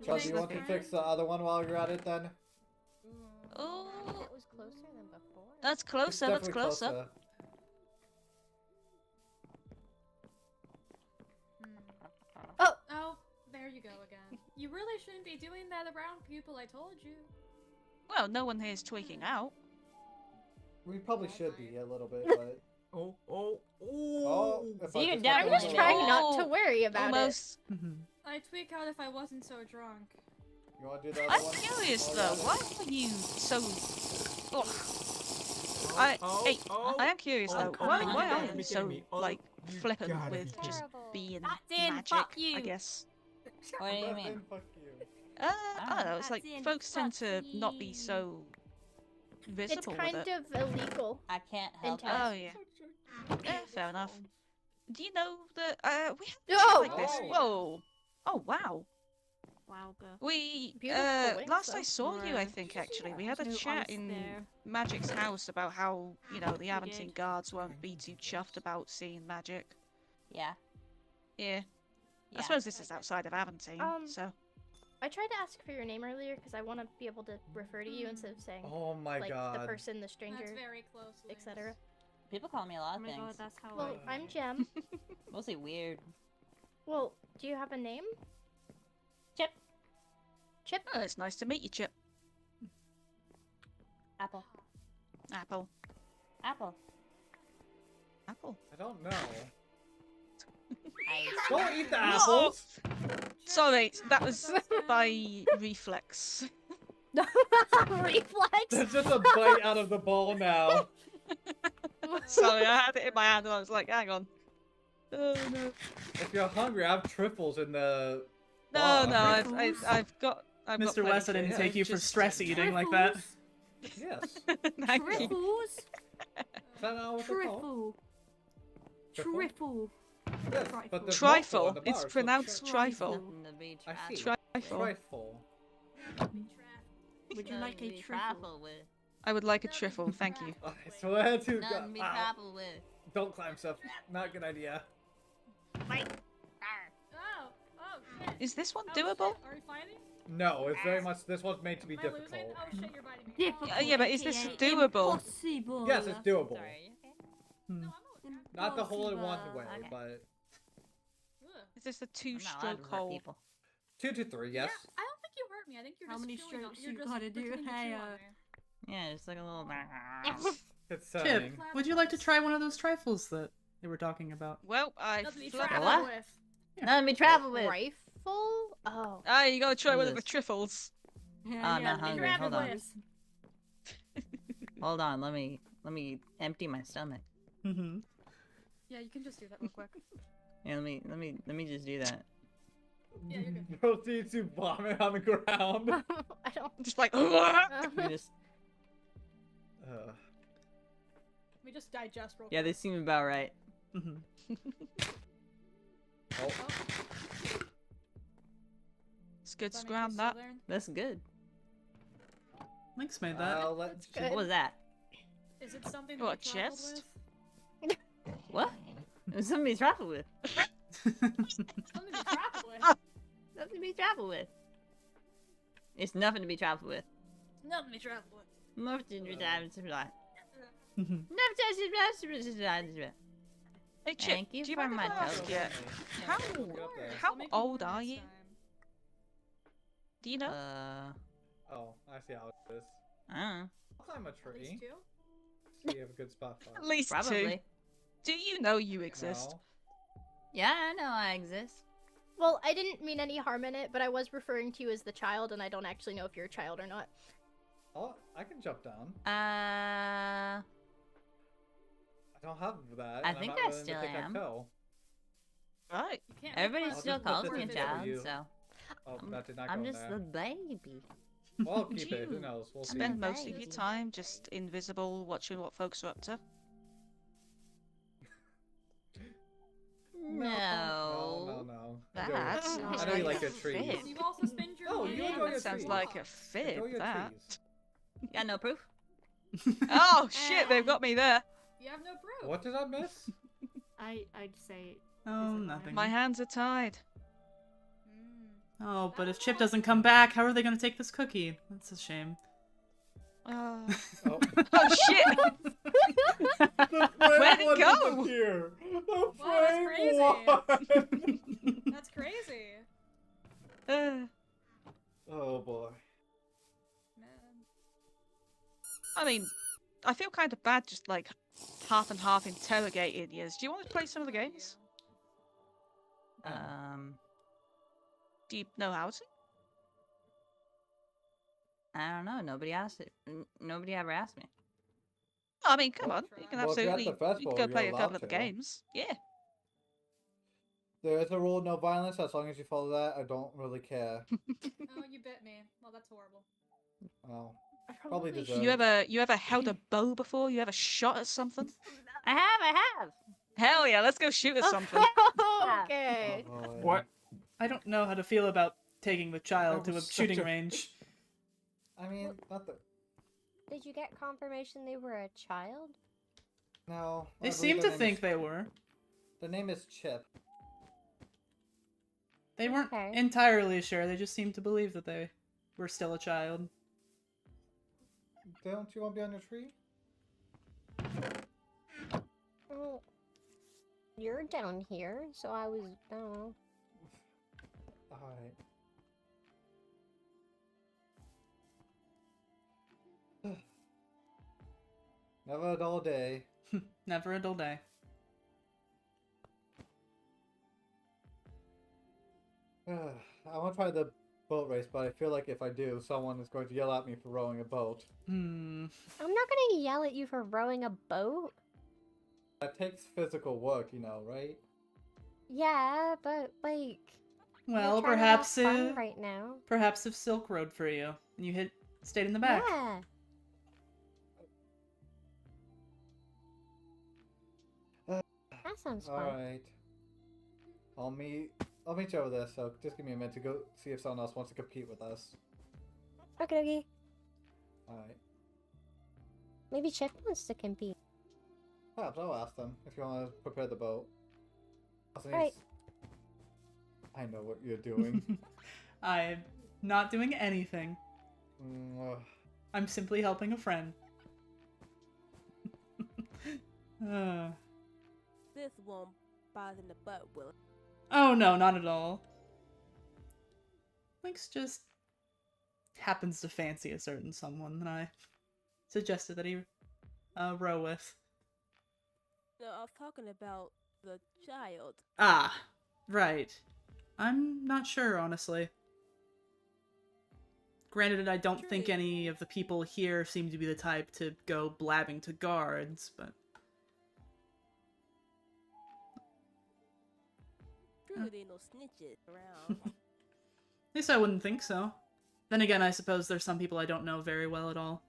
So do you want to fix the other one while you're at it then? Oh, That was closer than before. that's It's closer, that's definitely closer. Oh, there you go again. You really shouldn't be doing that around people, I told you. Well, no one here is tweaking out. We probably should be a little bit, but. Oh. Oh, if I You just definitely I'm have just to- trying not to Oh, worry about Almost. I'd tweak out if I wasn't so drunk. You want to do the other I'm one? curious Oh, though, yeah. why are you so... Ugh. I am curious though, oh, why you are gotta you be so, kidding me. Oh, like, you flippant gotta with be kidding just me. being That's it, magic, fuck you. I guess? What do you Then mean? fuck you. I don't know, it's That's like, in, folks tend to fuck not be you. so It's visible kind with it. of illegal. I can't help it. Intense. Oh yeah. Yeah, fair enough. Do you know that, we have a Oh! chat like this? Oh. Whoa! Oh wow. Wow, We, Beautiful wings, last I though. saw you, I Right. think, actually. We had a No chat ice in there. Magic's house about how, you know, the You Aventine did. guards won't be too chuffed about seeing magic. Yeah. Yeah. Yeah. I suppose this is outside of Aventine, Um, so. I tried to ask for your name earlier because I want to be able to refer to you instead of saying Oh my like god. the person, the stranger, That's very close. Lynx. etc. People call me a lot Oh of my things. god, that's how Well, I'm Gem. Mostly weird. Well, do you have a name? Chip. Chip? Oh, it's nice to meet you, Chip. Apple. Apple. Apple. Apple. I don't know. I... Don't eat the apples! Sorry, that was by reflex. Reflex. There's just a bite out of the bowl now. Sorry, I had it in my hand and I was like, hang on. Oh no. If you're hungry, I have trifles in the. No, bar. no, I've got. Mr. West, I didn't take you for stress eating like that. Yes. Thank you. Trifles. Is that not what they're called? Trifle. Trifle. Yes, but there's Trifle. multiple in the bar, It's so pronounced trifle. Nothing to be I see. Trifle. Trifle. Would you like a Nothing to be trifle? with? I would like a trifle, thank you. I swear to Nothing to God. be Ow. trifle with. Don't climb stuff. Not a good idea. Oh, oh shit. Is this one Oh, doable? shit. Are we fighting? No, it's very much. This one's made to be Am I difficult. losing? Oh shit, you're biting me. Yeah, but is this doable? Impossible. Yes, it's doable. Sorry, are you okay? No, I'm not. Not the hole in one way, Okay. but Ugh. Is this a I'm not allowed two-stroke to hurt hole? people. 2 to 3, yes. Yeah, I don't think you hurt me. I think you're How just many chewing on- strokes you're you just gotta do? pretending to Hey, chew on me. Yeah, just like a little. It's Chip, saying. would you like to try one of those trifles that they were talking about? Well, I Nothing to flub- travel What? with. Nothing to be travel with. Rifle? Oh. Ah, you gotta try What one is of the this? trifles. I'm not Nothing to hungry. travel Hold on. with. Hold on. Let me empty my stomach. Mm-hmm. Yeah, you can just do that real quick. Yeah, let me just do that. Yeah, you're good. Proceed to vomit on the ground. I don't. Just like. You just... We just digest real quick. Yeah, they seem about right. Mm-hmm. Oh, It's good to Bunny, ground you that. still there? That's good. Lynx made that. I'll let That's you- good. What was that? Is it something that What, you traveled chest? with? What? It was something to be travel with. Something to travel with? Something to be travel with. It's nothing to be traveled with. Nothing to travel with. Nothing to be traveled with. Mhm. Hey, Chip, Thank you do you for mind my if I ask toast. you, how, Get up there. how I'll make you old more are next you? time. Do you know? Oh, I see how it is. I don't know. I'll climb a At tree. least two? See you have a good spot for At it. least two. Probably. Do you know you exist? No. Yeah, I know I exist. Well, I didn't mean any harm in it, but I was referring to you as the child, and I don't actually know if you're a child or not. Oh, I can jump down. Uh, I don't have that. I and think I'm I not willing still to take am. a pill. Right. You can't make everybody fun still of put calls this me a in for child, you. so Oh, that did not I'm go in just there. the baby. Well, I'll keep Do it. Who you knows? We'll see. Spend most of your Baby. time just invisible, watching what folks are up to. No. No. That Enjoy your- sounds I know you like like a your trees. fib. You also spend your Oh, money you on enjoy it. your That sounds trees. like a Enjoy fib, your that. trees. Got no proof? Oh shit, they've got me there. You have no proof. What did I miss? I'd say Oh, Is it nothing. My hands are tied. Mm. Oh, but if Chip doesn't come back, how are they gonna take this cookie? That's a shame. Oh, Oh. oh shit! The Where'd flame it go? wasn't here. The Wow, that's flame crazy. won. That's crazy. Oh boy. Man. I mean, I feel kind of bad just like half and half interrogating you. Do you want to play some of the games? Do you know how to? I don't know. Nobody asked it. Nobody ever asked me. I mean, come on, you can Well, if you're at absolutely the festival, you can go you're play a couple allowed of the to. games. Yeah. There is a rule: no violence. As long as you follow that, I don't really care. Oh, you bit me. Well, that's horrible. Oh, I probably probably deserve. You ever held a bow before? You ever shot at something? I have. Hell yeah, let's go shoot at something. Okay. Oh, boy. What? I don't know how to feel about taking the child That to a was such shooting a- range. I mean, not the. Did you get confirmation they were a child? No. They I believe seem their to name think is- they were. The name is Chip. They weren't Okay. entirely sure. They just seemed to believe that they were still a child. Don't you want to be on your tree? Well, you're down here, so I don't know. Alright. Never a dull day. Never a dull day. I want to try the boat race, but I feel like if I do, someone is going to yell at me for rowing a boat. Hmm. I'm not gonna yell at you for rowing a boat. That takes physical work, you know, right? Yeah, but like. Well, we're trying to perhaps have fun right now. perhaps if Silk rode for you and you stayed in the back. Yeah. That sounds fun. Alright. I'll meet you over there, so just give me a minute to go see if someone else wants to compete with us. Okay, okay. Alright. Maybe Chip wants to compete. Perhaps I'll ask them if you want to prepare the boat. Also Right. I know what you're doing. I'm not doing anything. I'm simply helping a friend. This won't bother the butt, will it? Oh no, not at all. Lynx just happens to fancy a certain someone that I suggested that he row with. No, I was talking about the child. Ah, right. I'm not sure, honestly. Granted, I don't think any of the people here seem to be the type to go blabbing to guards, but... Truly, there ain't no snitches around. At least I wouldn't think so. Then again, I suppose there's some people I don't know very well at all.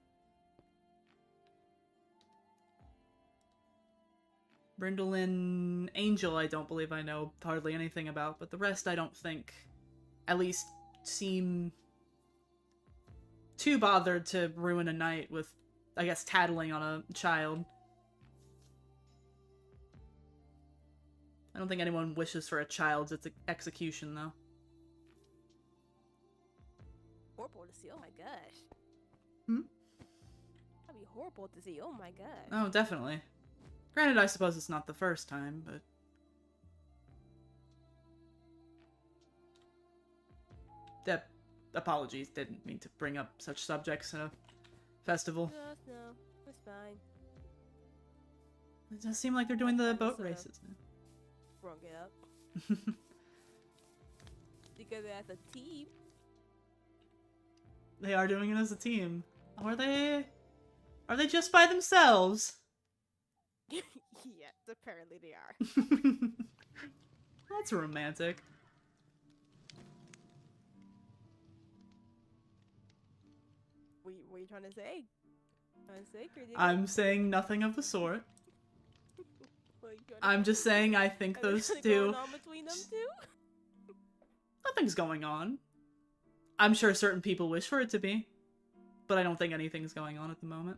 Brindlin Angel, I don't believe I know hardly anything about, but the rest I don't think, at least, seem too bothered to ruin a night with, I guess, tattling on a child. I don't think anyone wishes for a child's execution, though. Horrible to see, oh my gosh. Hmm? That'd be horrible to see, oh my gosh. Oh, definitely. Granted, I suppose it's not the first time, but... Apologies, didn't mean to bring up such subjects in a festival. No, it's fine. It does seem like they're doing the boat races now. Brung it up. Because as a team. They are doing it as a team. Are they just by themselves? Yes, apparently they are. That's romantic. What are you trying to say? I'm saying nothing of the sort. What are you trying to I'm say? just saying I think Are there those something two... going on between them two? Nothing's going on. I'm sure certain people wish for it to be, but I don't think anything's going on at the moment.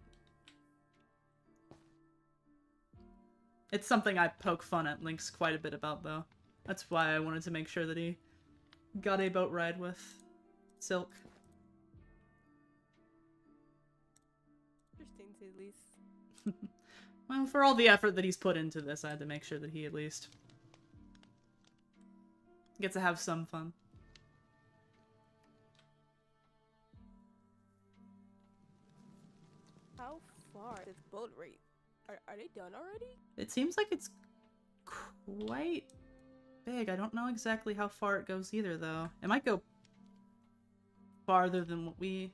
It's something I poke fun at Lynx quite a bit about, though. That's why I wanted to make sure that he got a boat ride with Silk. Interesting to at least. Well, for all the effort that he's put into this, I had to make sure that he at least gets to have some fun. How far is this boat race? Are they done already? It seems like it's quite big. I don't know exactly how far it goes either, though. It might go farther than what we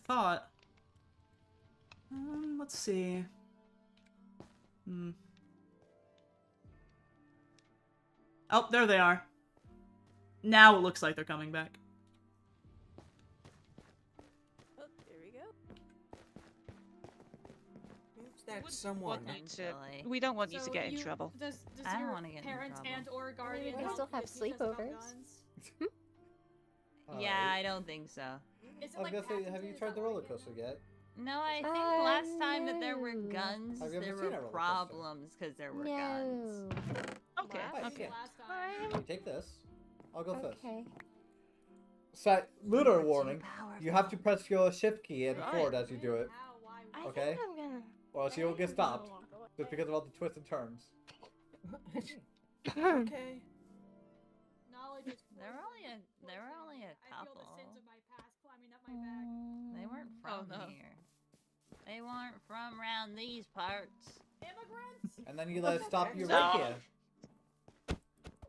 thought. Let's see. Oh, there they are. Now it looks like they're coming back. Oh, there we go. Who's that someone? We don't want you to So get in trouble. Does I don't your wanna get in parents trouble. and or guardian We know still have if he says about sleepovers. guns? Yeah, I don't think so. Is it I was like gonna say, have you patented? tried Is the that roller like coaster yet? No, I think last time that there were no. guns, Have you ever there seen a were roller coaster? problems because there were guns. No. Okay, Last- okay. Last time. You take this. I'll go first. Okay. Set lunar warning. You have to press your shift key and forward as you do it. I Okay. think I'm gonna. Or else you'll get stopped. Just because of all the twists and turns. Okay. Knowledge is They're only a I feel couple. the sins of my past climbing up my back. They weren't from no. here. They weren't from around these parts. Immigrants? And then you let it stop you No. right here.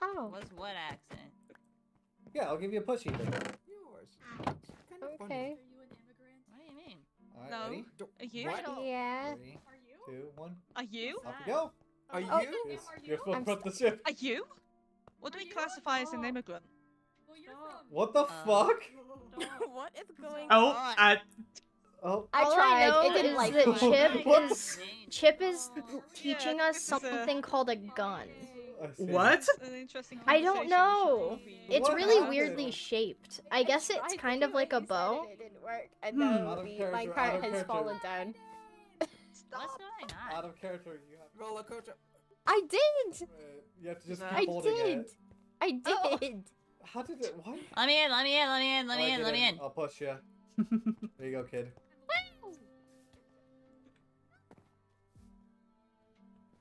Oh. What's what accent? Yeah, I'll give you a push even. Yours. Kind of funny. Okay. Are you an immigrant? What do you mean? Alright, No. ready? Are you? What? Yeah. 3, Are you? 2, 1. Are you? Off you go. Are you? Oh. You're supposed to I'm press the shift. Are you? What do Are we you? classify as an immigrant? Well, you're from. What the fuck? What is going Oh, on? Oh. I All tried. I know It didn't is like that me. Chip is Oh, teaching Yeah, us this is a- something called a gun. I see. What? An interesting I don't conversation we should know. be- It's What really happened? weirdly shaped. I guess it's kind of like a bow. It didn't work, and Hmm. now Out of my character, cart out of has character. fallen down. What's going on? Out of character, you have, Roller coaster. I did. you have to just No. keep I holding did. it. I did. How did it? What? Let me in, let me in, let me in, let me Alright, in, get let me in. I'll push you. There you go, kid.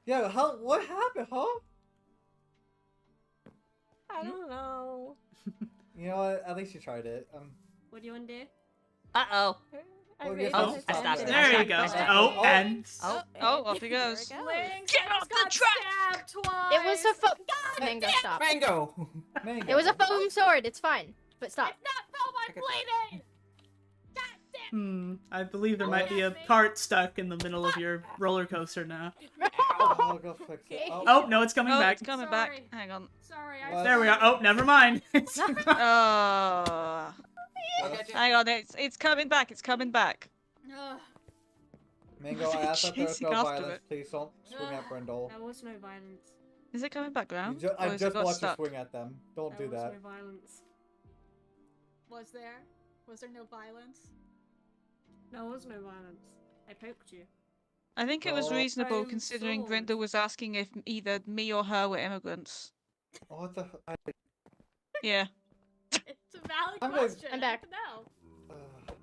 Yeah, how? What happened, huh? I don't know. You know what? At least you tried it. What do you want to do? Uh-oh. I Well, really yeah, Oh, hope I stopped it. there you go. I stopped Oh, it. and Oh, off he goes. Lynx, Get I off just the got track! stabbed twice. It was a foam. Mango, stop. Mango. Mango. It was a foam sword. It's fine. But stop. It's not foam, I'm bleeding. I believe there might be a cart stuck in the middle of your roller coaster now. I'll go fix it. Oh, Oh, no, it's coming Oh, back. it's coming Sorry. back. Hang on. Sorry, What? There we are. Oh, never mind. Oh. Okay, Hang on, it's coming back. It's coming back. Ugh. Mango, I asked that there was Chasing no after violence. it. Please don't swing at Brindle. There was no violence. Is it coming back round? Or I has it just got watched you stuck? swing at them. Don't do There was that. no violence. Was there? Was there no violence? There was no violence. I poked you. I think it was Oh. reasonable Foam considering sword. Brenda was asking if either me or her were immigrants. Oh, what the? Yeah. It's a valid I'm question. I'm back. No.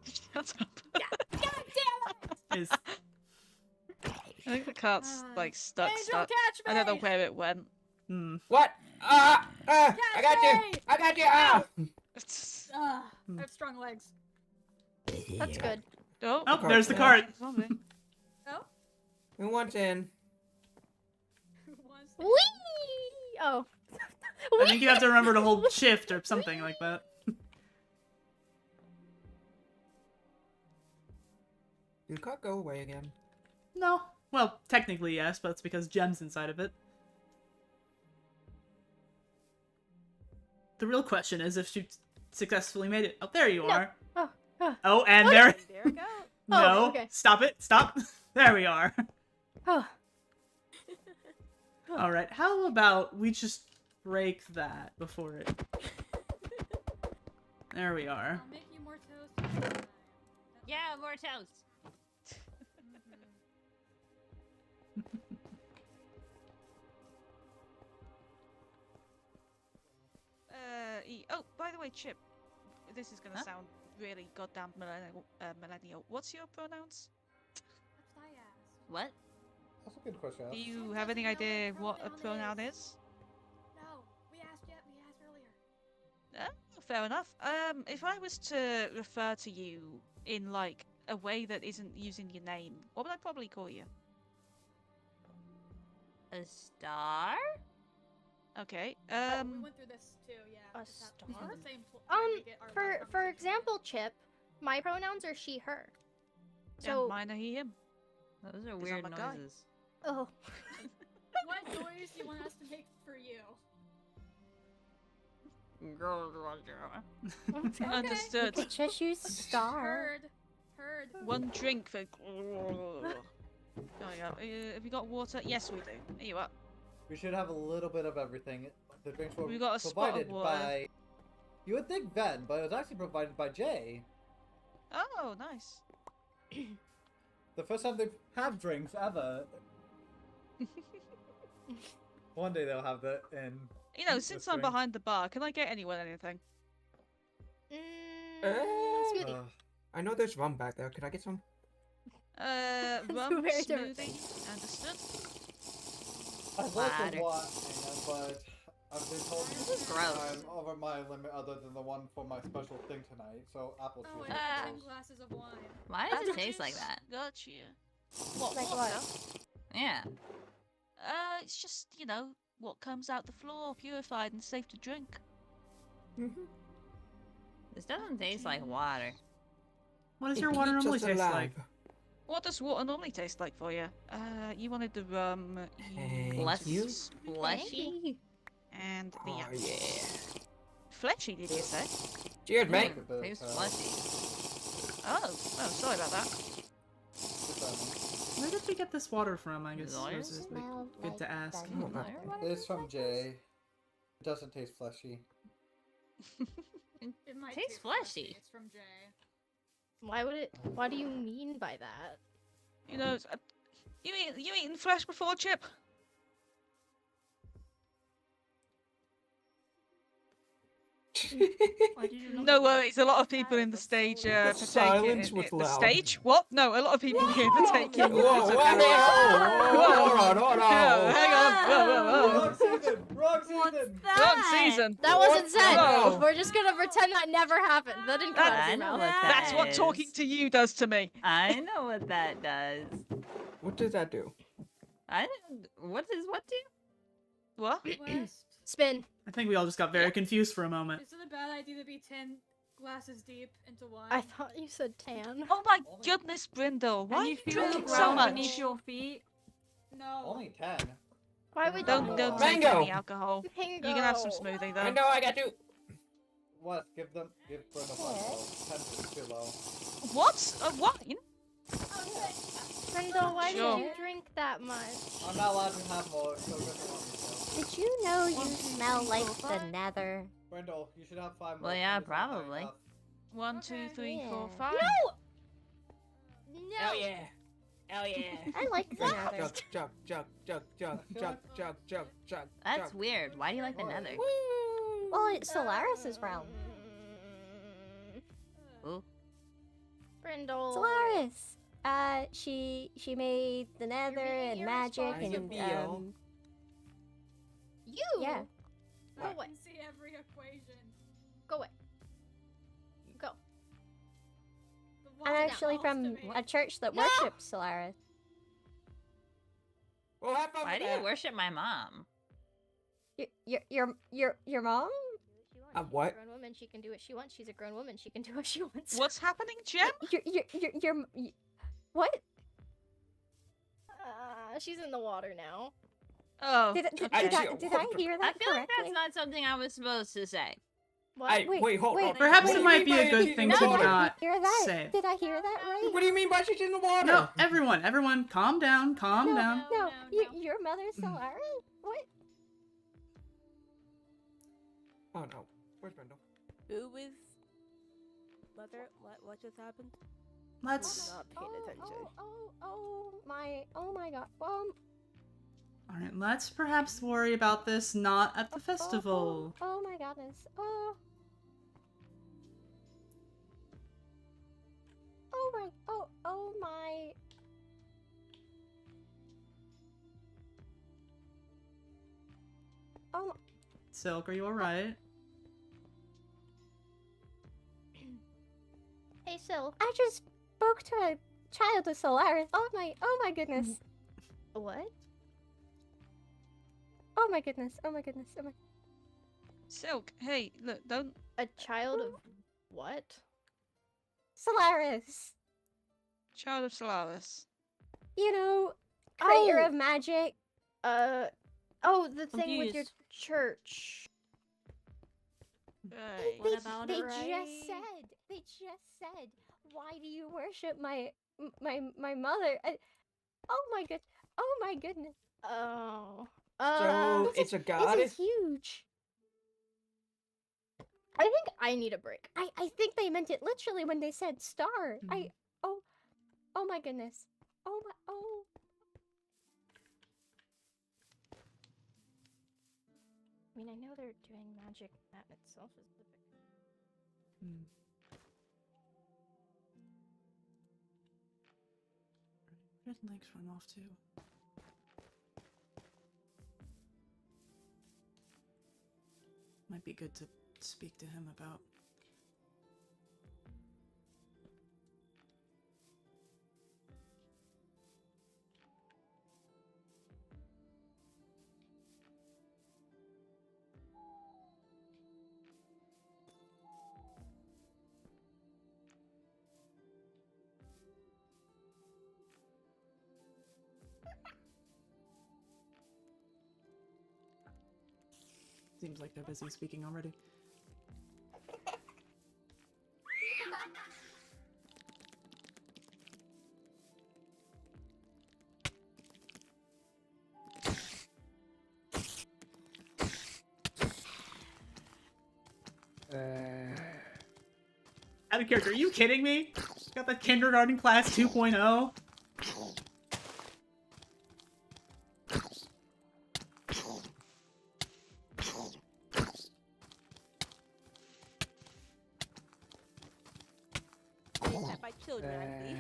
Shut up. God damn it! Is I think the cart's like stuck. Angel, catch me! I don't know where it went. What? I got you. I got you. Ah. Ugh, I have strong legs. That's good. Oh, Oh, there's the cart. Zombie. Oh? Who wants in? Who wants Whee! Oh. I think you have to remember to hold shift or something like that. Did the cart go away again? No. Well, technically yes, but it's because Gem's inside of it. The real question is if she successfully made it. Oh, there you are. Oh, and there. There we go. No, okay. stop it. Stop. There we are. Oh. All right. How about we just break that before it? There we are. I'll make you more toast. Yeah, more toast. Oh, by the way, Chip, this is gonna Huh? sound really goddamn millennial. What's your pronouns? That's what I asked. What? That's a good question. Do you Someone have any doesn't know idea what what a a pronoun pronoun is. is? No, we asked earlier. Fair enough. If I was to refer to you in like a way that isn't using your name, what would I probably call you? A star? Okay. We went through this too, yeah. A It's not- star? the same way we get our For conversation. example, Chip, my pronouns are she, her. Yeah, So, mine are he, him. Those are I'm weird a guy. noises. oh, What noise do you want us to make for you? Understood. could just use star. Heard. One drink for. Oh yeah. Have you got water? Yes, we do. Here you are. We should have a little bit of everything. The drinks were We got a spot of provided water. by. You would think Ven, but it was actually provided by Jay. Oh, nice. The first time they have drinks ever. One day they'll have that in. You know, since I'm behind the bar, can I get anyone anything? Smoothie. I know there's rum back there. Can I get some? Rum, very different smoothie, understood. I'd like to want, but I've been told This is gross. I'm over my limit other than the one for my special thing tonight, so apple Oh, juice. and 10 glasses of wine. Why does Apple it taste like juice? that? Gotcha. Like what? Yeah. It's just, you know, what comes out the floor, purified and safe to drink. This doesn't taste like water. What does your water normally taste like? What does water normally taste like for you? You wanted the rum, Bless you. Fleshy. and the Oh apple. yeah. Fleshy, did you say? Cheers, mate. Tastes fleshy. Oh, sorry about that. Where did we get this water from? I guess Lawyers? this is Smell good like to ask. the It's from Jay. It doesn't taste fleshy. It might Tastes taste fleshy. It's from Jay. Why would it? What do you mean by that? You know, you eaten flesh before, Chip? No worries, a lot of people in the stage partake silence in was the loud. stage. What? No, a lot of people here partake in Whoa, whoa, hold on, hold on. Hang on. Whoa. Wrong season! Wrong season! Wrong season. That wasn't said. Whoa. We're just gonna pretend that never happened. That didn't come out of I your know mouth. what That's that what is. talking to you does to me. I know what that does. What does that do? I didn't. What does what do? What? West, Spin. I think we all just got very confused for a moment. is it a bad idea to be 10 glasses deep into wine? I thought you said tan. Oh my goodness, Brindle. Why are you drinking so much? your feet. No. Only 10. Why would Don't you? take Mango. any alcohol. You can have some smoothie I though. know, I got you. What? Give Bruno 5 10 is too low. What? A wine? Brindle, why Sure. did you drink that much? I'm not allowed to have more, so it doesn't want me to. Did you know you smell like the nether? Brindle, you should have 5 more. Well, yeah, It's not high probably. enough. 1, 2, 3, 4, Yeah. 5. No. yeah. Oh yeah. I like the nether. Chug. That's weird. Why do you like the nether? Well, it's Solaris's realm. Ooh. Brindle. Solaris. She made the nether and You're magic responsible. and You. yeah. Go I away. can see every equation. Go away. Go. The I'm wine actually calls to from me. a church that No! worships Solaris. Well, have fun Why with do that. you worship my mom? Your mom? What? She's a grown woman. She can do what she wants. She's a grown woman. She can do what she wants. What's happening, Jem? What? She's in the water now. Oh. Did I- I I- hear I that feel like correctly? that's not something I was supposed to say. What? Hey, Wait, wait, hold wait. on. Perhaps What it do might you be mean a by good she's thing in the to water? not Hear that? say. Did I hear that right? What do you mean by she's in the water? No, everyone, calm down, calm down. No, No. your mother's Solaris? What? Oh no. Where's Brindle? Who is mother? What just happened? Let's. Not paying attention. Oh my god. All right, let's perhaps worry about this not at the festival. Oh my goodness. Oh my. Oh, Silk, are you alright? Hey, Sil. I just spoke to a child of Solaris. Oh my goodness. What? Oh my goodness. Oh my goodness. Oh my. Silk, hey, look, don't. A child of what? Solaris. Child of Solaris. You know, creator Oh. of magic. Oh, the thing with your Confused. church. Right. What about they it, right? They just said, why do you worship my mother? Oh my goodness. Oh. So it's a This goddess? is huge. I think I need a break. I think they meant it literally when they said star. Mhm. Oh my goodness. Oh. mean, I know they're doing magic. That in itself is the big. Hmm. Where did Lynx run off to? Might be good to speak to him about. Seems like they're busy speaking already. Out of character, are you kidding me? Got the kindergarten class 2.0? By children, I see.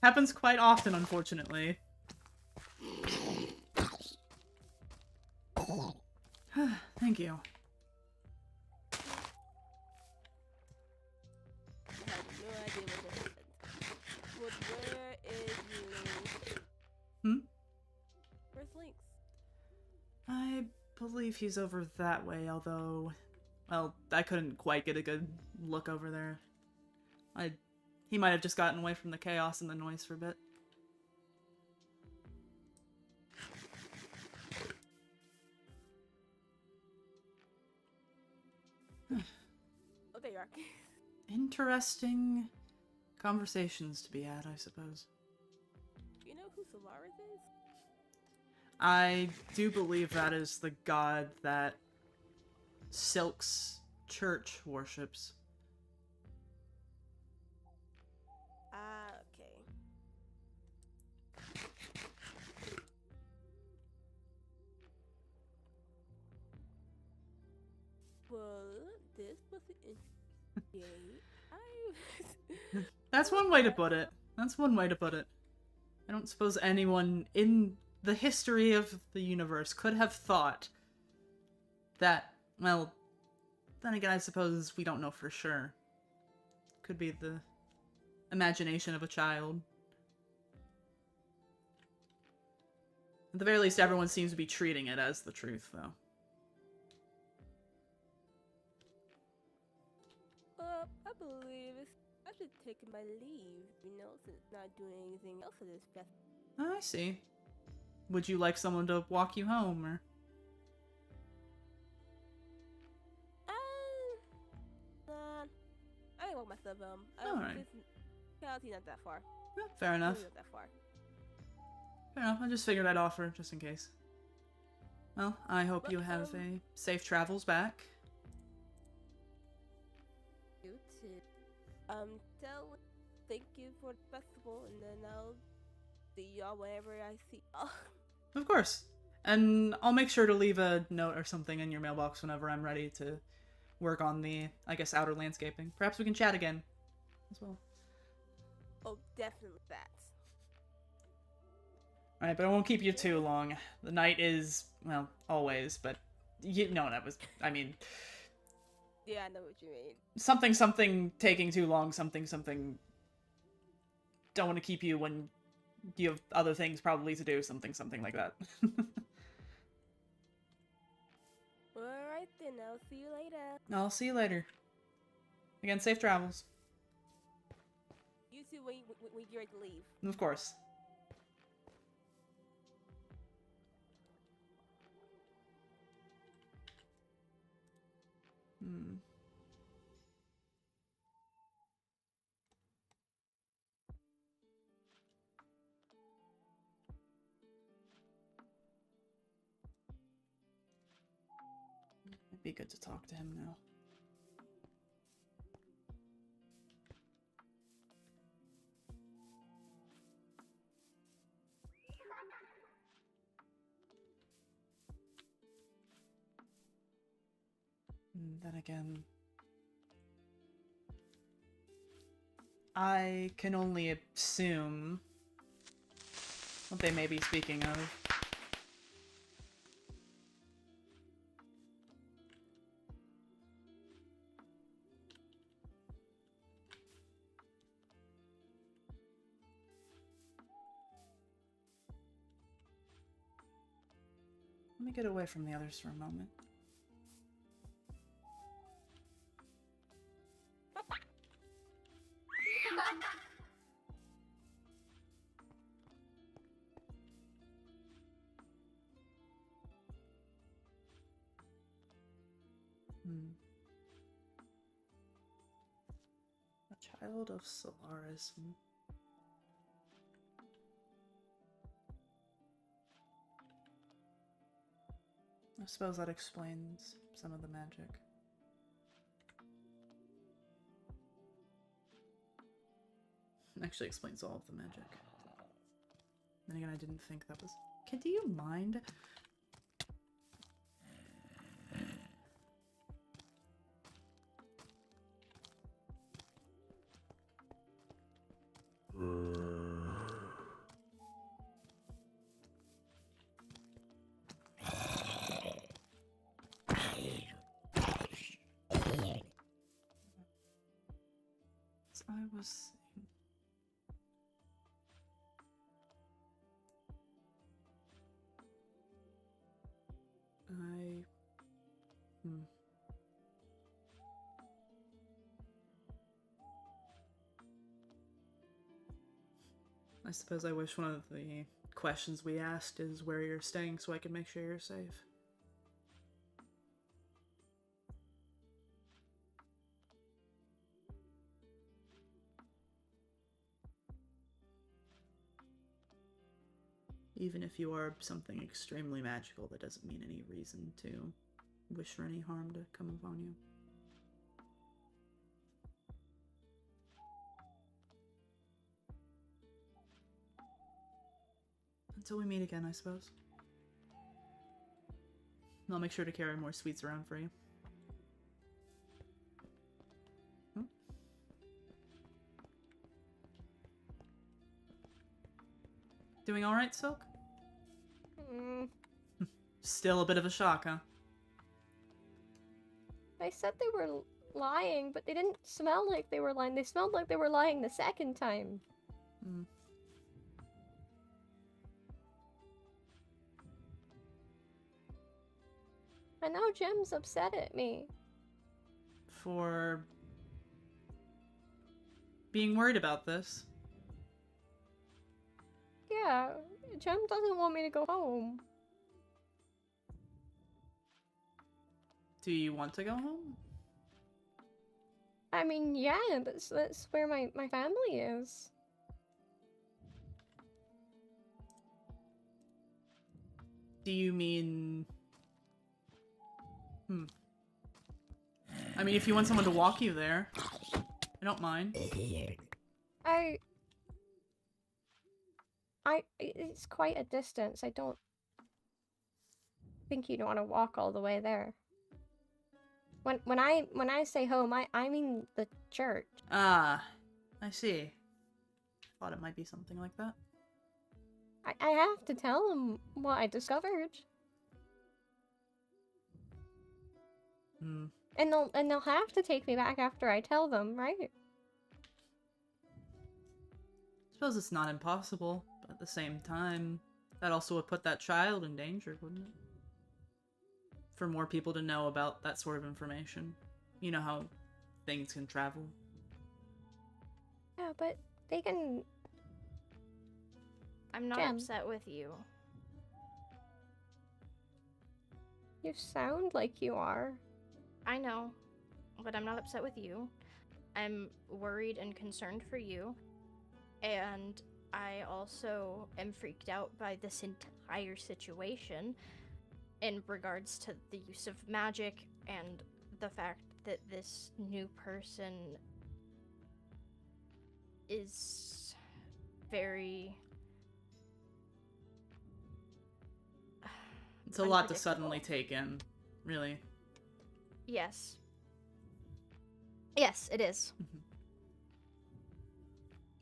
Happens quite often, unfortunately. Thank you. I have no idea what just happened. But where is Lynx? Hmm? Where's Lynx? I believe he's over that way, although... Well, I couldn't quite get a good look over there. He might have just gotten away from the chaos and the noise for a bit. Oh, there you are. Interesting conversations to be had, I suppose. Do you know who Solaris is? I do believe that is the god that Silk's church worships. Ah, okay. Well, this was an interesting day. That's one way to put it. That's one way to put it. I don't suppose anyone in the history of the universe could have thought that, well, then again, I suppose we don't know for sure. Could be the imagination of a child. At the very least, everyone seems to be treating it as the truth, though. I believe I should take my leave, you know, since not doing anything else for this festival. I see. Would you like someone to walk you home, or? I can walk myself home. Alright. Reality not that far. Yeah, fair enough. Not that far. Fair enough. I just figured I'd offer, just in case. Well, I hope you have a safe travels back. You too. Thank you for the festival, and then I'll see y'all whenever I see y'all. Of course. And I'll make sure to leave a note or something in your mailbox whenever I'm ready to work on the, I guess, outer landscaping. Perhaps we can chat again as well. Oh, definitely that. Alright, but I won't keep you too long. The night is, well, always, but you know that was, I mean... Yeah, I know what you mean. Something taking too long, something don't want to keep you when you have other things probably to do, something like that. Alright then, I'll see you later. I'll see you later. Again, safe travels. You too when you're ready to leave. Of course. It'd be good to talk to him now. Then again, I can only assume what they may be speaking of. Let me get away from the others for a moment. A child of Solaris. I suppose that explains some of the magic. Actually explains all of the magic. Then again, I didn't think that was... Do you mind? I was saying... I suppose I wish one of the questions we asked is where you're staying so I can make sure you're safe. Even if you are something extremely magical, that doesn't mean any reason to wish for any harm to come upon you. Until we meet again, I suppose. I'll make sure to carry more sweets around for you. Doing alright, Silk? Still a bit of a shock, huh? I said they were lying, but they didn't smell like they were lying. They smelled like they were lying the second time. And now Jem's upset at me. For being worried about this. Yeah, Jem doesn't want me to go home. Do you want to go home? I mean, yeah, that's where my family is. Do you mean... I mean, if you want someone to walk you there, I don't mind. It's quite a distance. I don't think you'd want to walk all the way there. When I say home, I mean the church. Ah, I see. Thought it might be something like that. I have to tell them what I discovered. And they'll have to take me back after I tell them, right? Suppose it's not impossible, but at the same time, that also would put that child in danger, wouldn't it? For more people to know about that sort of information. You know how things can travel. Yeah, but they can... I'm not Jem. upset with you. You sound like you are. I know, but I'm not upset with you. I'm worried and concerned for you. And I also am freaked out by this entire situation in regards to the use of magic and the fact that this new person is very... It's a lot to suddenly take in, really. Yes. Yes, it is.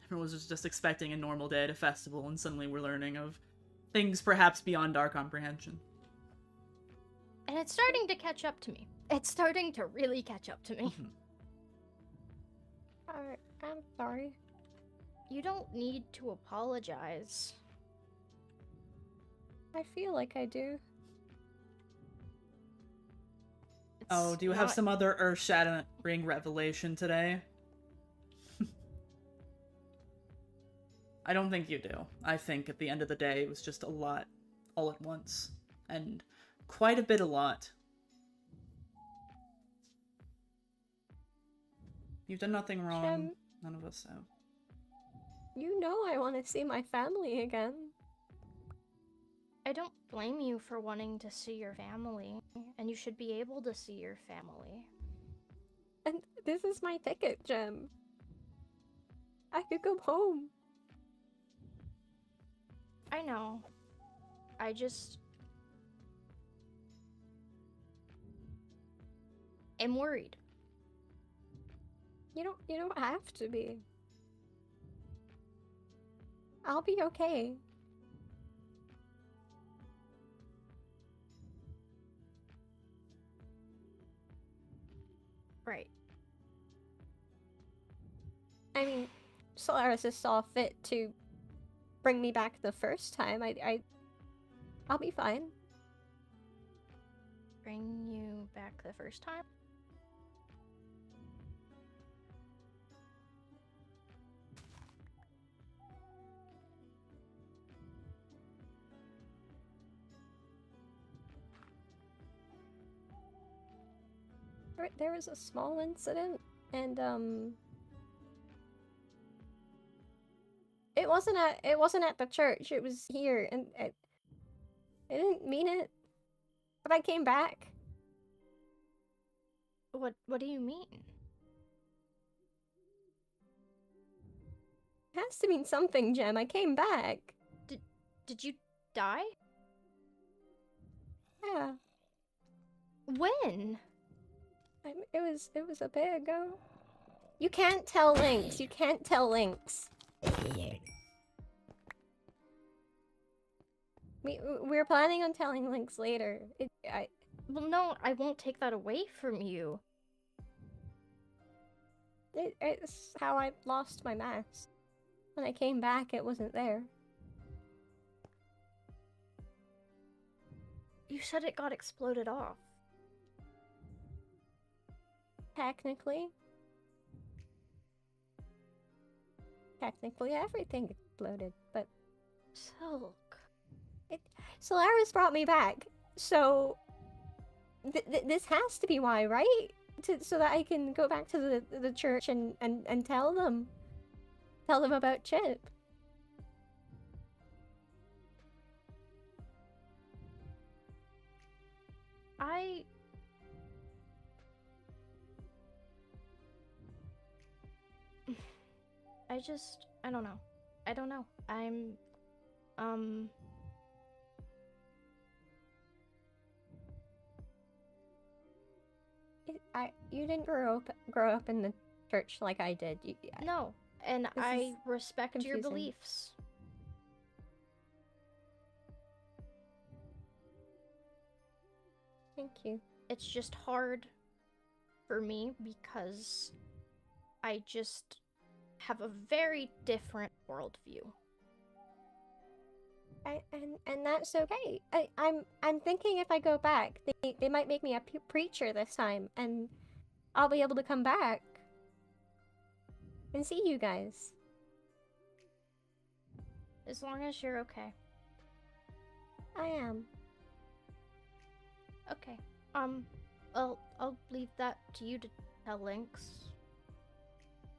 Everyone was just expecting a normal day at a festival, and suddenly we're learning of things perhaps beyond our comprehension. And it's starting to catch up to me. It's starting to really catch up to me. Alright, I'm sorry. You don't need to apologize. I feel like I do. Oh, do you have some other earth-shattering revelation today? I don't think you do. I think at the end of the day, it was just a lot all at once. And quite a bit a lot. You've done nothing wrong. Shem, None of us have. you know I want to see my family again. I don't blame you for wanting to see your family, and you should be able to see your family. And this is my ticket, Jem. I could go home. I know. I just... am worried. You don't have to be. I'll be okay. Right. I mean, Solaris just saw fit to bring me back the first time. I'll be fine. Bring you back the first time? There was a small incident, and it wasn't at the church. It was here, and I didn't mean it, but I came back. What do you mean? It has to mean something, Jem. I came back. Did you die? Yeah. When? It was a bit ago. You can't tell Lynx. You can't tell Lynx. We're planning on telling Lynx later. Well, no, I won't take that away from you. It's how I lost my mask. When I came back, it wasn't there. You said it got exploded off. Technically, everything exploded, but Silk. Solaris brought me back, so this has to be why, right? So that I can go back to the church and tell them about Chip. I don't know. I don't know. You didn't grow up in the church like I did. No, and This I is respect your confusing. beliefs. Thank you. It's just hard for me because I just have a very different worldview. And that's okay. I'm thinking if I go back, they might make me a preacher this time, and I'll be able to come back and see you guys. As long as you're okay. I am. Okay. I'll leave that to you to tell Lynx.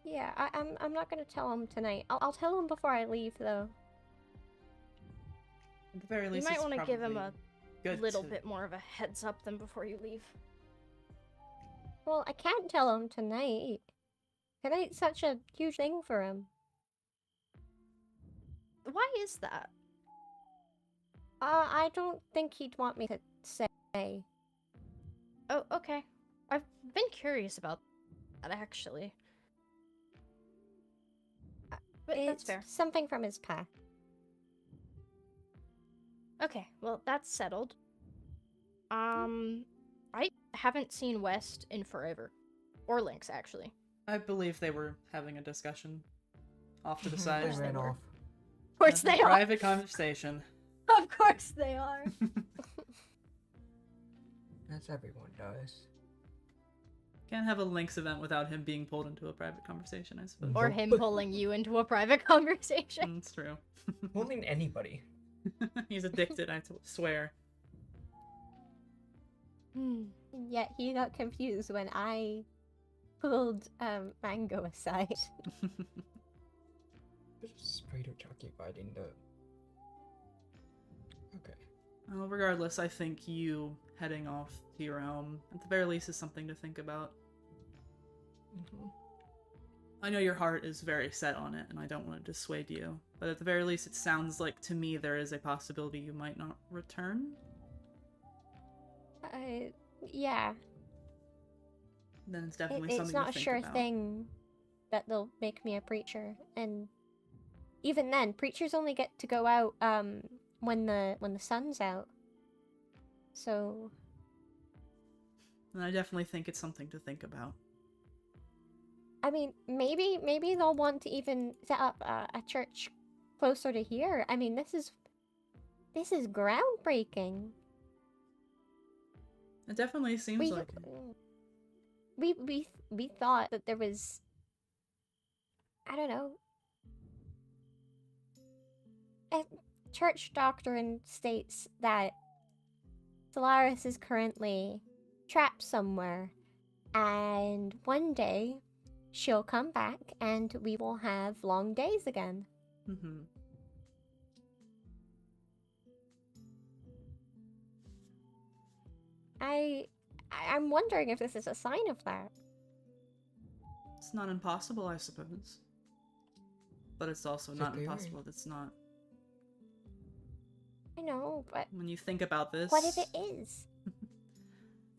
Yeah, I'm not gonna tell him tonight. I'll tell him before I leave, though. At the very You least, might it's want to give him a good little to- bit more of a heads up than before you leave. Well, I can't tell him tonight. Tonight's such a huge thing for him. Why is that? I don't think he'd want me to say. Oh, okay. I've been curious about that, actually. But that's It's fair. something from his past. Okay, well, that's settled. I haven't seen West in forever. Or Lynx, actually. I believe they were having a discussion off to the They side. ran off. Of course they are! Private conversation. Of course they are! As everyone does. Can't have a Lynx event without him being pulled into a private conversation, I suppose. Or him pulling you into a private conversation. That's true. Pulling anybody. He's addicted, I swear. Yet he got confused when I pulled Mango aside. Just straight up occupied in the... Okay. Well, regardless, I think you heading off to your home, at the very least, is something to think about. I know your heart is very set on it, and I don't want to dissuade you, but at the very least, it sounds like to me there is a possibility you might not return. Yeah. Then it's definitely It's something not to a think sure about. thing that they'll make me a preacher, and even then, preachers only get to go out when the sun's out. So And I definitely think it's something to think about. I mean, maybe they'll want to even set up a church closer to here. I mean, this is groundbreaking. It definitely seems We like it. we thought that there was, I don't know, a church doctrine states that Solaris is currently trapped somewhere, and one day she'll come back and we will have long days again. Mm-hmm. I'm wondering if this is a sign of that. It's not impossible, I suppose. But it's also It's not very- impossible. It's not. I know, but When you think about this... what if it is?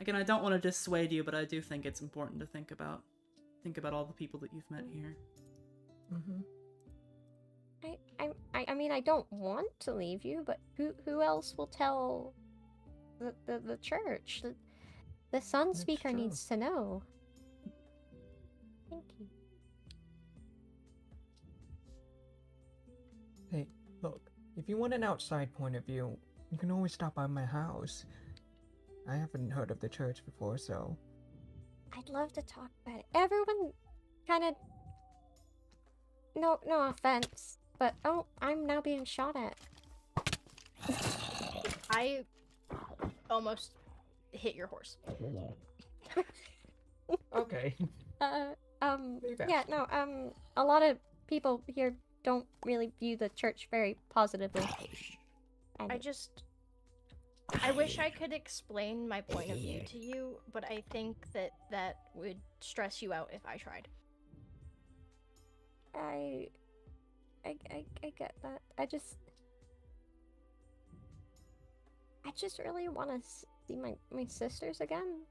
Again, I don't want to dissuade you, but I do think it's important to think about. Think about all the people that you've met here. I mean, I don't want to leave you, but who else will tell the church? The Sun That's Speaker true. needs to know. Thank you. Hey, look, if you want an outside point of view, you can always stop by my house. I haven't heard of the church before, so... I'd love to talk about it. Everyone kind of... No offense, but oh, I'm now being shot at. I almost hit your horse. Okay. Yeah, no, a lot of people here don't really view the church very positively. And I wish I could explain my point of view to you, but I think that would stress you out if I tried. I get that. I just really want to see my sisters again.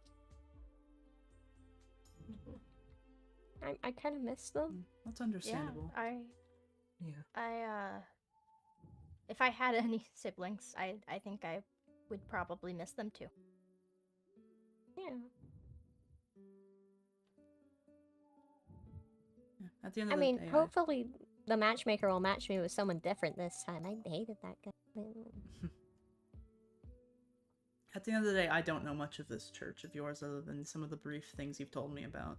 I kind of miss them. That's understandable. If I had any siblings, I think I would probably miss them too. Yeah. At the end I of the mean, day, hopefully the matchmaker will match me with someone different this time. I hated that guy. At the end of the day, I don't know much of this church of yours other than some of the brief things you've told me about.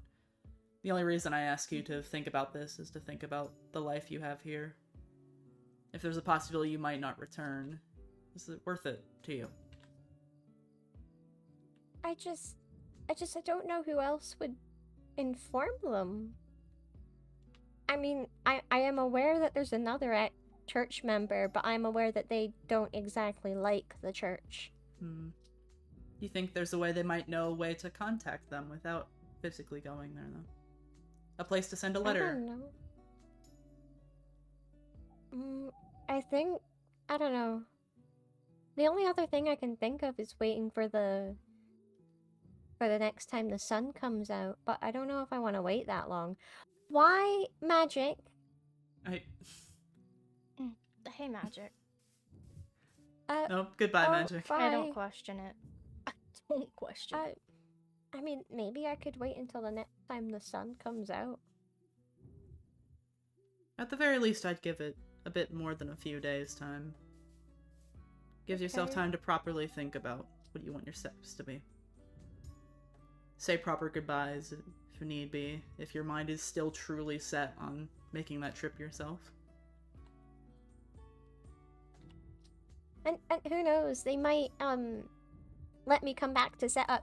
The only reason I ask you to think about this is to think about the life you have here. If there's a possibility you might not return, is it worth it to you? I don't know who else would inform them. I mean, I am aware that there's another church member, but I'm aware that they don't exactly like the church. You think there's a way they might know a way to contact them without physically going there, though? A place to send a I letter? don't know. I don't know. The only other thing I can think of is waiting for the for the next time the sun comes out, but I don't know if I want to wait that long. Why magic? Hey, Magic. Nope, goodbye, oh, Magic. Bye. I don't question it. I don't question it. I mean, maybe I could wait until the next time the sun comes out. At the very least, I'd give it a bit more than a few days' time. Gives yourself Okay. time to properly think about what you want your steps to be. Say proper goodbyes if need be, if your mind is still truly set on making that trip yourself. And who knows, they might let me come back to set up,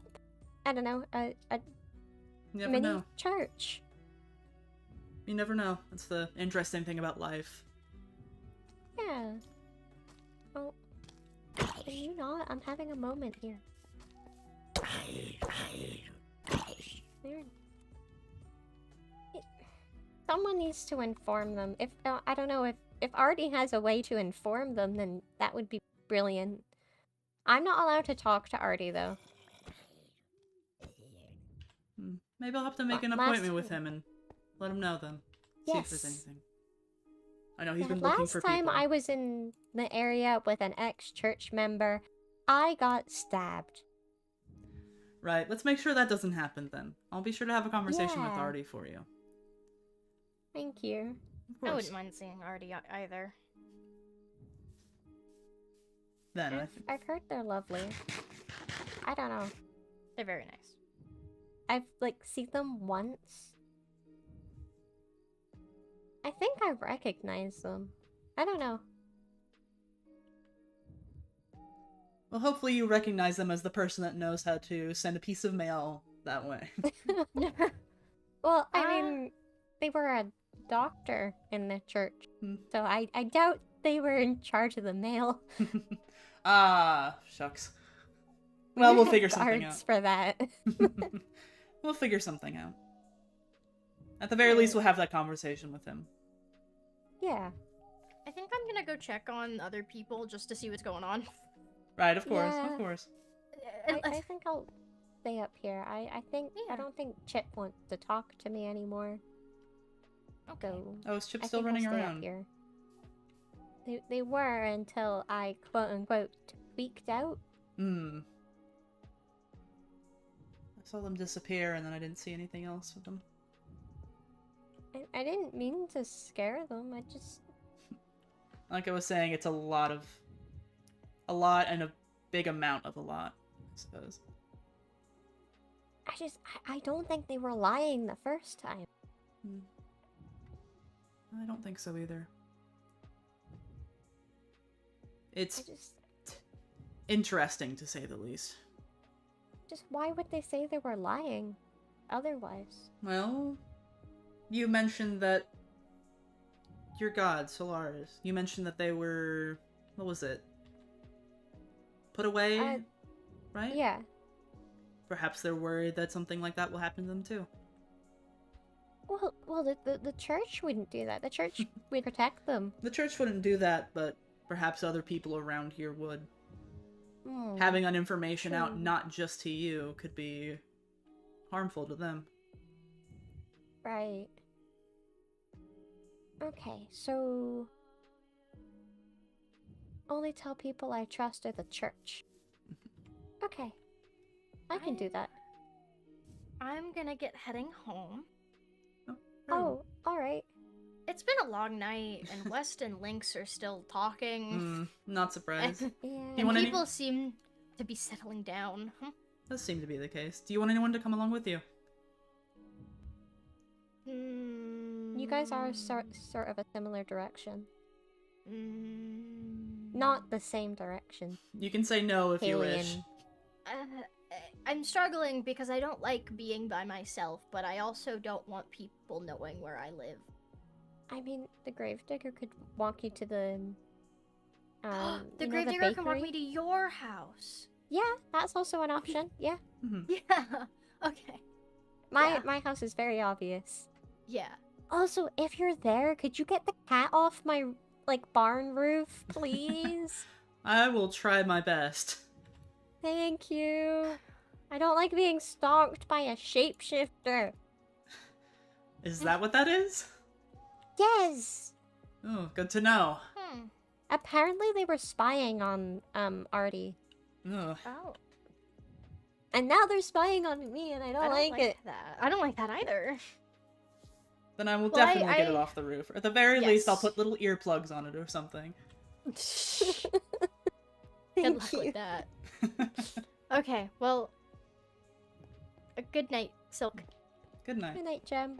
I don't know, a You never mini know. church. You never know. That's the interesting thing about life. Yeah. Oh, can you not? I'm having a moment here. Weird. Someone needs to inform them. If I don't know, if Artie has a way to inform them, then that would be brilliant. I'm not allowed to talk to Artie though. Maybe I'll have to make an Last appointment with him and let him know then. See if there's Yes. anything. I know he's Yeah, been looking last for time people. I was in the area with an ex-church member, I got stabbed. Right, let's make sure that doesn't happen then. I'll be sure to have a conversation with Yeah. Artie for you. Thank you. Of I course. wouldn't mind seeing Artie either. Then I I've heard they're lovely. I don't know. They're very nice. I've like seen them once. I think I recognize them. I don't know. Well, hopefully you recognize them as the person that knows how to send a piece of mail that way. Well, I mean, they were a doctor in the church, so I doubt they were in charge of the mail. Ah, shucks. Well, we'll figure something Guards out. for that. We'll figure something out. At the very least, we'll have that conversation with him. Yeah. I think I'm gonna go check on other people just to see what's going on. Right, of course, Yeah. of course. I think I'll stay up here. I don't think Chip wants to talk to me anymore. Okay. So Oh, is Chip I still think I'll running stay up around? here. They were until I quote unquote tweaked out. I saw them disappear and then I didn't see anything else with them. I didn't mean to scare them. I just Like I was saying, it's a lot and a big amount of a lot, I suppose. I don't think they were lying the first time. I don't think so either. It's interesting to say the least. Just why would they say they were lying otherwise? Well, you mentioned that your god, Solaris, you mentioned that they were, what was it? Put away, right? Yeah. Perhaps they're worried that something like that will happen to them too. Well, the church wouldn't do that. The church would protect them. The church wouldn't do that, but perhaps other people around here would. Hmm. Having that information out True. not just to you could be harmful to them. Right. Okay, so only tell people I trust at the church. Okay. I can do that. I'm gonna get heading home. Oh, alright. It's been a long night, and West and Lynx are still talking. Not surprised. And, Do you and want people seem to be settling down. Does seem to be the case. Do you want anyone to come along with you? You guys are sort of a similar direction. Not the same direction. You can say no if you wish. Alien. I'm struggling because I don't like being by myself, but I also don't want people knowing where I live. I mean, the Gravedigger could walk you to the The Gravedigger can walk me to your house. Yeah, that's also an option. Yeah. Yeah. Okay. My house is very obvious. Yeah. Also, if you're there, could you get the cat off my barn roof, please? I will try my best. Thank you. I don't like being stalked by a shapeshifter. Is that what that is? Yes! Oh, good to know. Apparently they were spying on, Artie. Ugh. Oh. And now they're spying on me, and I don't like it. That. I don't like that either. Then I will Well, definitely get it off the roof. At the very least, I'll Yes. put little earplugs on it or something. Good luck with that. Okay, well, a good night, Silk. Good night. Good night, Gem.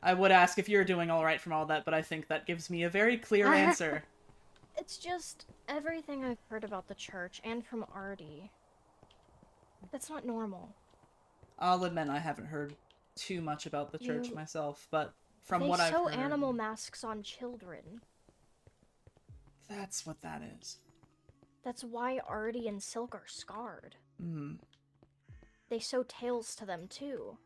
I would ask if you're doing alright from all that, but I think that gives me a very clear answer. It's just everything I've heard about the church and from Artie. That's not normal. I'll admit I haven't heard too much about the church You- myself, but from They what I've sew heard... animal masks on children. That's what that is. That's why Artie and Silk are scarred. Hmm. They sew tails to them too.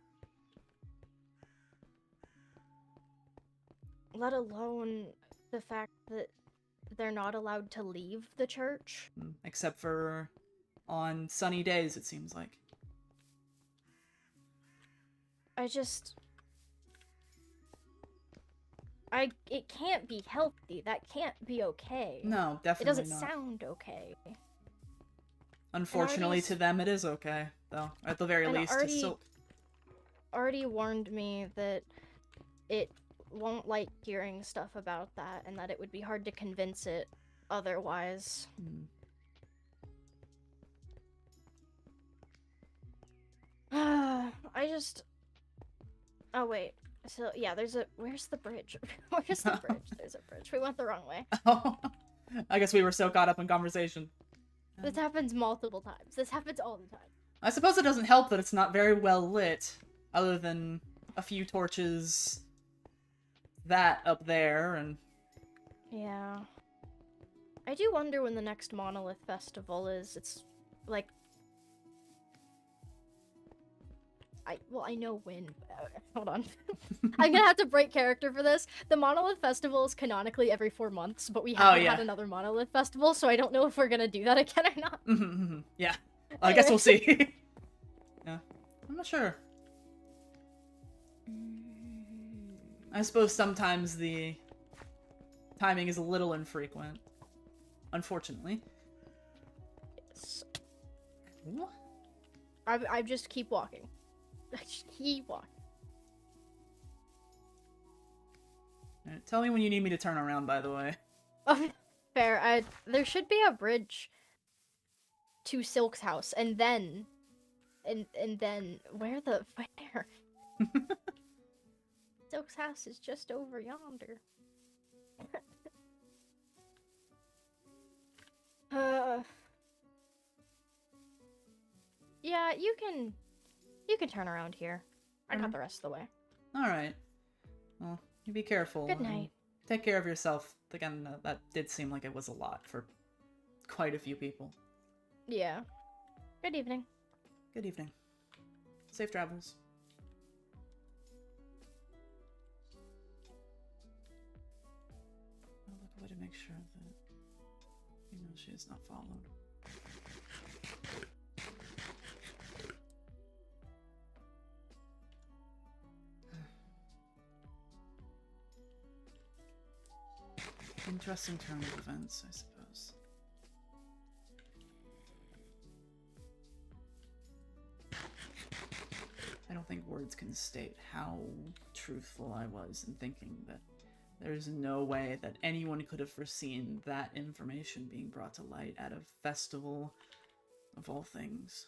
Let alone the fact that they're not allowed to leave the church. Except for on sunny days, it seems like. It can't be healthy. That can't be okay. No, definitely It doesn't not. sound okay. Unfortunately, to them, it is okay, though. At the very And least, to Silk. Artie warned me that it won't like hearing stuff about that, and that it would be hard to convince it otherwise. Oh wait. So yeah, where's the bridge? Where's the bridge? There's a bridge. We went the wrong way. Oh, I guess we were so caught up in conversation. This happens multiple times. This happens all the time. I suppose it doesn't help that it's not very well lit, other than a few torches, that up there, and... Yeah. I do wonder when the next Monolith Festival is. It's like... I know when. Hold on. I'm gonna have to break character for this. The Monolith Festival is canonically every 4 months, but we haven't had another Monolith Festival, so I don't know if we're gonna do that again or not. Yeah. I guess we'll see. Yeah. I'm not sure. I suppose sometimes the timing is a little infrequent. Unfortunately. Yes. What? I just keep walking. I just keep walking. Alright, tell me when you need me to turn around, by the way. Oh, fair. There should be a bridge to Silk's house, and then... And then... Where? Silk's house is just over yonder. Yeah, you can turn around here. I got the rest of the way. Alright. Well, you be careful. Good and night. Take care of yourself. Again, that did seem like it was a lot for quite a few people. Yeah. Good evening. Good evening. Safe travels. I'll look away to make sure that she is not followed. Interesting turn of events, I suppose. I don't think words can state how truthful I was in thinking that there's no way that anyone could have foreseen that information being brought to light at a festival of all things.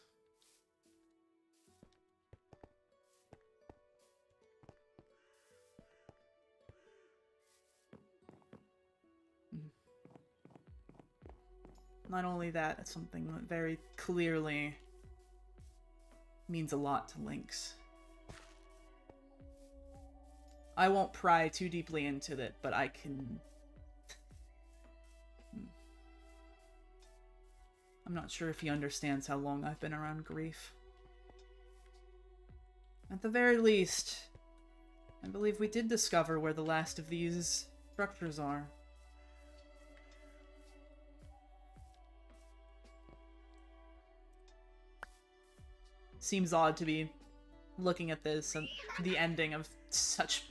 Not only that, it's something that very clearly means a lot to Lynx. I won't pry too deeply into it, but I can... I'm not sure if he understands how long I've been around grief. At the very least, I believe we did discover where the last of these structures are. Seems odd to be looking at this and the ending of such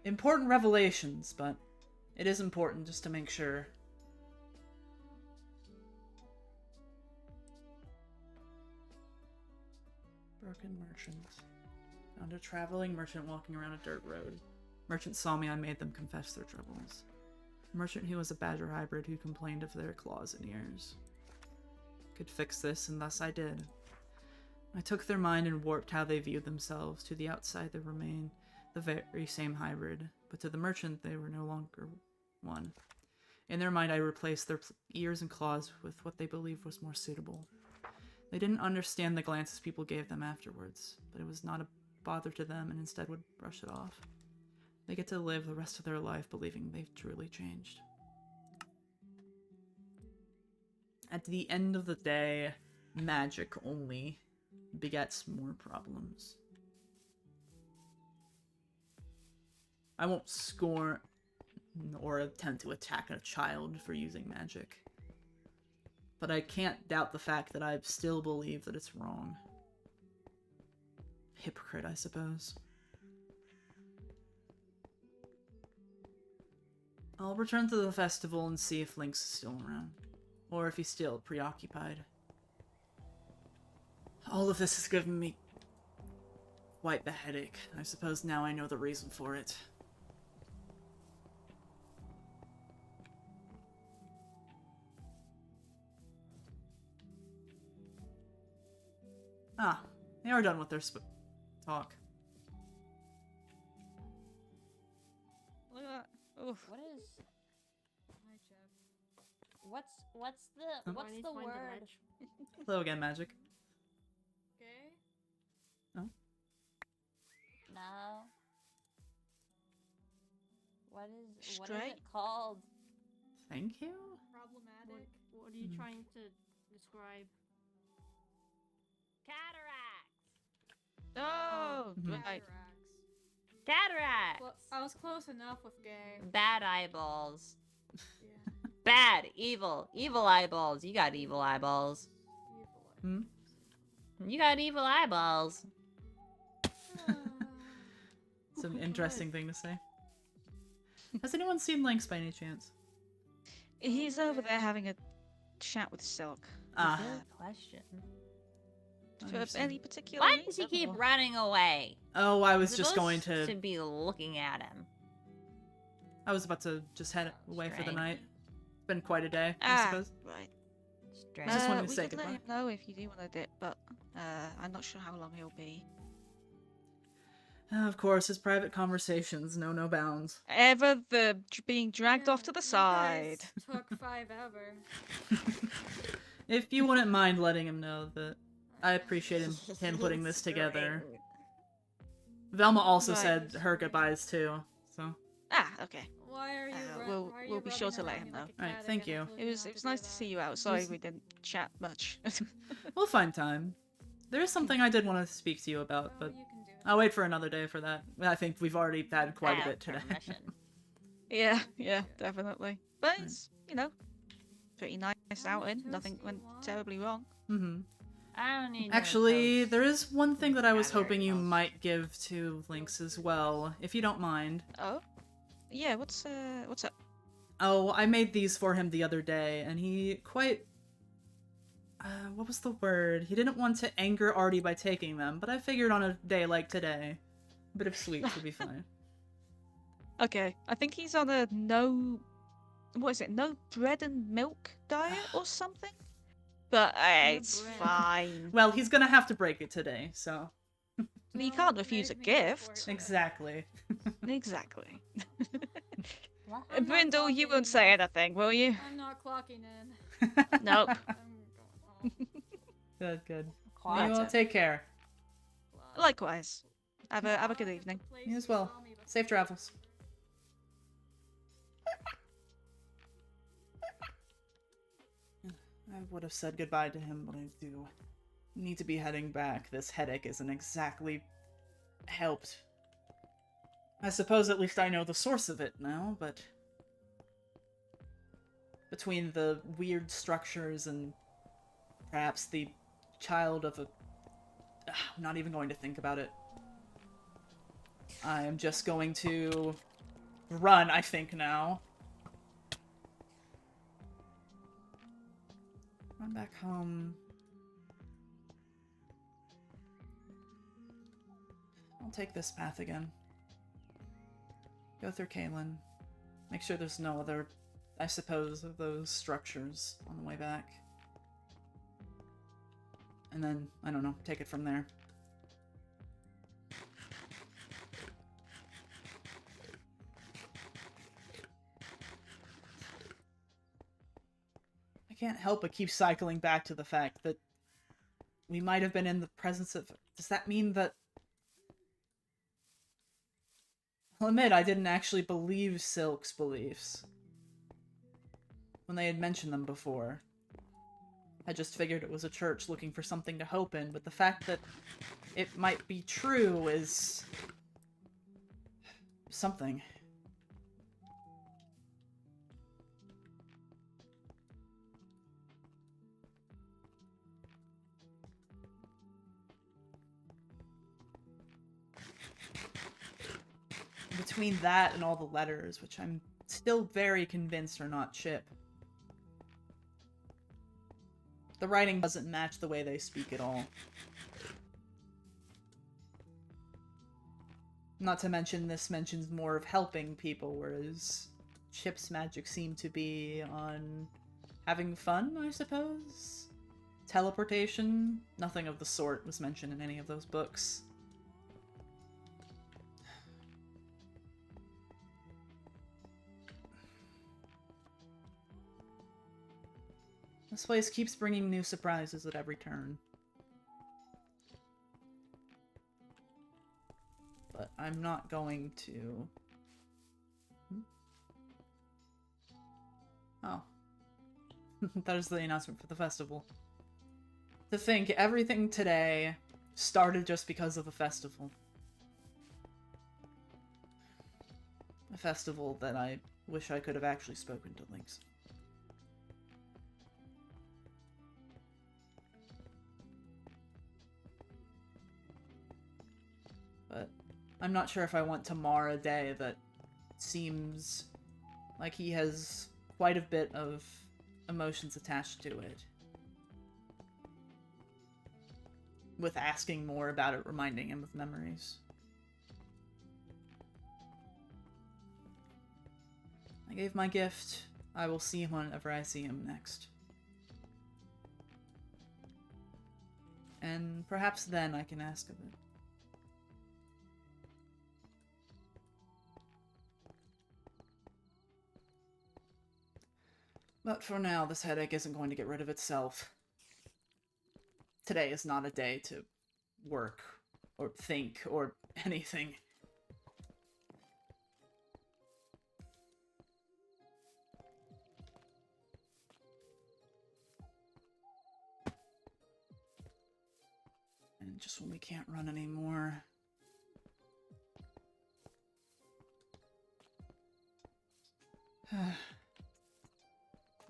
important revelations, but it is important just to make sure. Broken merchant. Found a traveling merchant walking around a dirt road. Merchant saw me, I made them confess their troubles. Merchant who was a badger hybrid who complained of their claws and ears. Could fix this, and thus I did. I took their mind and warped how they viewed themselves. To the outside they remain the very same hybrid, but to the merchant they were no longer one. In their mind I replaced their ears and claws with what they believed was more suitable. They didn't understand the glances people gave them afterwards, but it was not a bother to them and instead would brush it off. They get to live the rest of their life believing they've truly changed. At the end of the day, magic only begets more problems. I won't scorn or attempt to attack a child for using magic. But I can't doubt the fact that I still believe that it's wrong. Hypocrite, I suppose. I'll return to the festival and see if Lynx is still around. Or if he's still preoccupied. All of this has given me quite the headache. I suppose now I know the reason for it. Ah, they are done with their talk. Look at that. Oof. What is? What's the word? Hello again, Magic. Okay. Oh. No. What is it Straight? called? Thank you? Problematic. What are you trying to describe? Cataracts. Oh, right. Cataracts. Cataracts. Well, I was close enough with gay. Bad eyeballs. Yeah. Bad, evil eyeballs. You got evil eyeballs. Hmm? You got evil eyeballs. It's an interesting thing to say. Has anyone seen Lynx by any chance? He's over there having a chat with Silk. Ah. Question. For any particular Why does reason, he keep or- running away? Oh, I was You're just going supposed to... be looking at him. I was about to just head away for the Strange. night. It's been quite a day, I Ah, suppose. right. Strange. I just wanted to we say could let goodbye. him know if you do want to dip, but I'm not sure how long he'll be. Of course, his private conversations know no bounds. Ever the being dragged off to the You side. guys took 5 ever. If you wouldn't mind letting him know that I appreciate him putting this together. Velma also Right. said her goodbyes too, so... Ah, okay. Why are you? We'll be sure to let him know. Alright, thank you. It was nice to see you out. Sorry we didn't chat much. We'll find time. There is something I did want to speak to you about, but I'll wait for another day for that. I think we've already had quite a bit today. yeah, definitely. But it's, pretty nice outing. Nothing went terribly wrong. Mm-hmm. I don't need Actually, there is one thing that I was hoping you might give to Lynx as well, if you don't mind. Oh? Yeah, what's up? Oh, I made these for him the other day, and he quite... what was the word? He didn't want to anger Artie by taking them, but I figured on a day like today, a bit of sweets would be fine. Okay, I think he's on a no bread and milk diet or something? But it's fine. Well, he's gonna have to break it today, so... You can't refuse a gift. Exactly. Exactly. Brindle, you won't say anything, will you? I'm not clocking in. Nope. Good, good. Quiet. You all take care. Likewise. Have a good evening. You as well. Safe travels. I would have said goodbye to him, but I do need to be heading back. This headache isn't exactly helped. I suppose at least I know the source of it now, but between the weird structures and perhaps the child of a... I'm not even going to think about it. I am just going to run, I think, now. Run back home. I'll take this path again. Go through Kalen. Make sure there's no other, I suppose, of those structures on the way back. And then, I don't know, take it from there. I can't help but keep cycling back to the fact that we might have been in the presence of... Does that mean that... I'll admit, I didn't actually believe Silk's beliefs when they had mentioned them before. I just figured it was a church looking for something to hope in, but the fact that it might be true is... something. Between that and all the letters, which I'm still very convinced are not Chip. The writing doesn't match the way they speak at all. Not to mention, this mentions more of helping people, whereas Chip's magic seemed to be on having fun, I suppose? Teleportation? Nothing of the sort was mentioned in any of those books. This place keeps bringing new surprises at every turn. But I'm not going to... Oh. That is the announcement for the festival. To think everything today started just because of the festival. A festival that I wish I could have actually spoken to Lynx. But I'm not sure if I want to mar a day that seems like he has quite a bit of emotions attached to it. With asking more about it, reminding him of memories. I gave my gift. I will see him whenever I see him next. And perhaps then I can ask of it. But for now, this headache isn't going to get rid of itself. Today is not a day to work, or think, or anything. And just when we can't run anymore...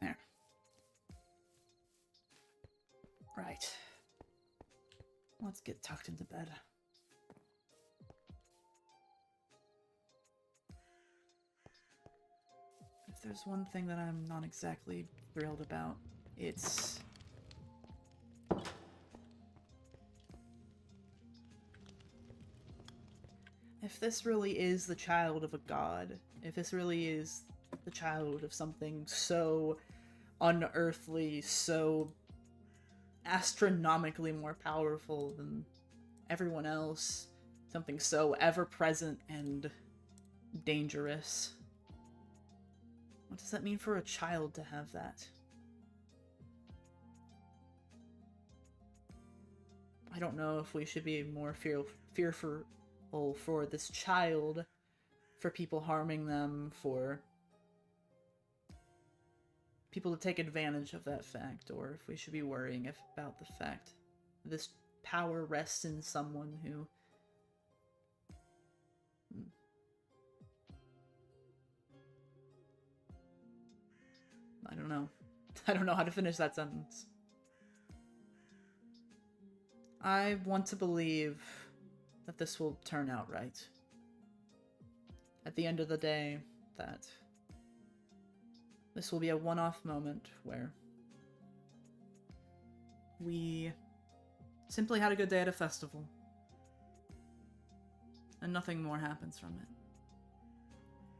There. Right. Let's get tucked into bed. If there's one thing that I'm not exactly thrilled about, it's... if this really is the child of a god, if this really is the child of something so unearthly, so astronomically more powerful than everyone else, something so ever-present and dangerous. What does that mean for a child to have that? I don't know if we should be more fearful for this child, for people harming them, for people to take advantage of that fact, or if we should be worrying about the fact this power rests in someone who I don't know how to finish that sentence. I want to believe that this will turn out right. At the end of the day, that this will be a one-off moment where we simply had a good day at a festival, and nothing more happens from it.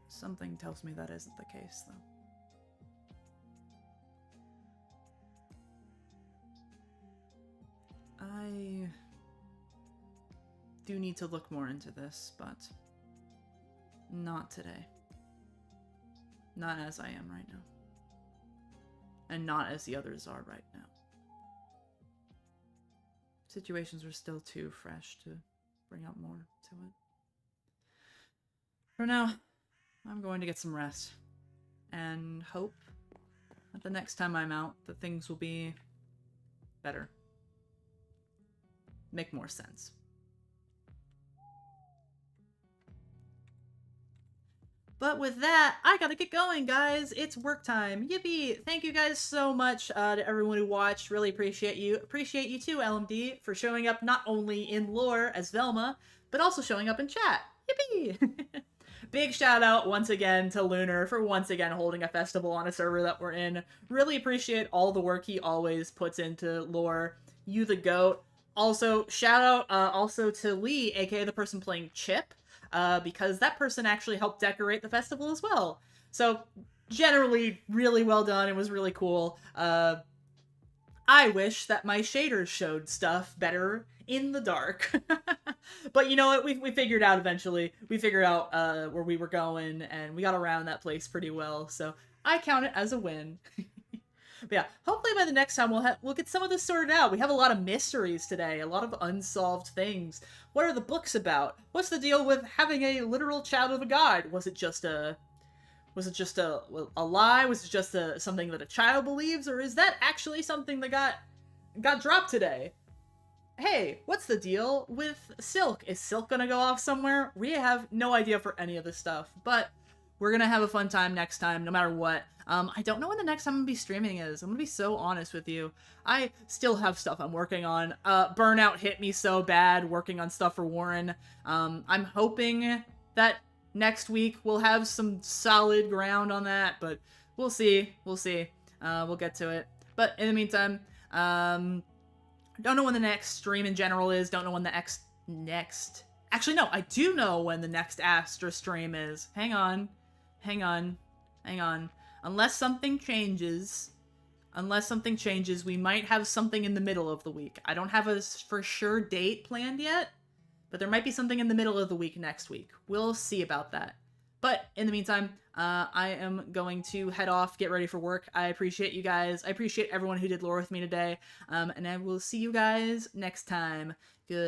Something tells me that isn't the case, though. I do need to look more into this, but not today. Not as I am right now. And not as the others are right now. Situations are still too fresh to bring up more to it. For now, I'm going to get some rest. And hope that the next time I'm out, that things will be better. Make more sense. But with that, I gotta get going, guys. It's work time. Yippee! Thank you guys so much to everyone who watched. Really appreciate you. Appreciate you too, LMD, for showing up not only in lore as Velma, but also showing up in chat. Yippee! Big shout out once again to Lunar for once again holding a festival on a server that we're in. Really appreciate all the work he always puts into lore. You the GOAT. Also, shout out also to Lee, aka the person playing Chip. Because that person actually helped decorate the festival as well. So, generally, really well done. It was really cool. I wish that my shaders showed stuff better in the dark. But you know what? We figured out eventually. We figured out where we were going, and we got around that place pretty well. So, I count it as a win. But yeah, hopefully by the next time we'll get some of this sorted out. We have a lot of mysteries today, a lot of unsolved things. What are the books about? What's the deal with having a literal child of a god? Was it just a lie? Was it just something that a child believes, or is that actually something that got dropped today? Hey, what's the deal with Silk? Is Silk gonna go off somewhere? We have no idea for any of this stuff, but we're gonna have a fun time next time, no matter what. I don't know when the next time I'm gonna be streaming is. I'm gonna be so honest with you. I still have stuff I'm working on. Burnout hit me so bad working on stuff for Warren. I'm hoping that next week we'll have some solid ground on that, but we'll see. We'll see. We'll get to it. But in the meantime, don't know when the next stream in general is. Don't know when the next... Actually, no, I do know when the next Astra stream is. Hang on. Unless something changes, we might have something in the middle of the week. I don't have a for sure date planned yet, but there might be something in the middle of the week next week. We'll see about that. But in the meantime, I am going to head off, get ready for work. I appreciate you guys. I appreciate everyone who did lore with me today. And I will see you guys next time. Good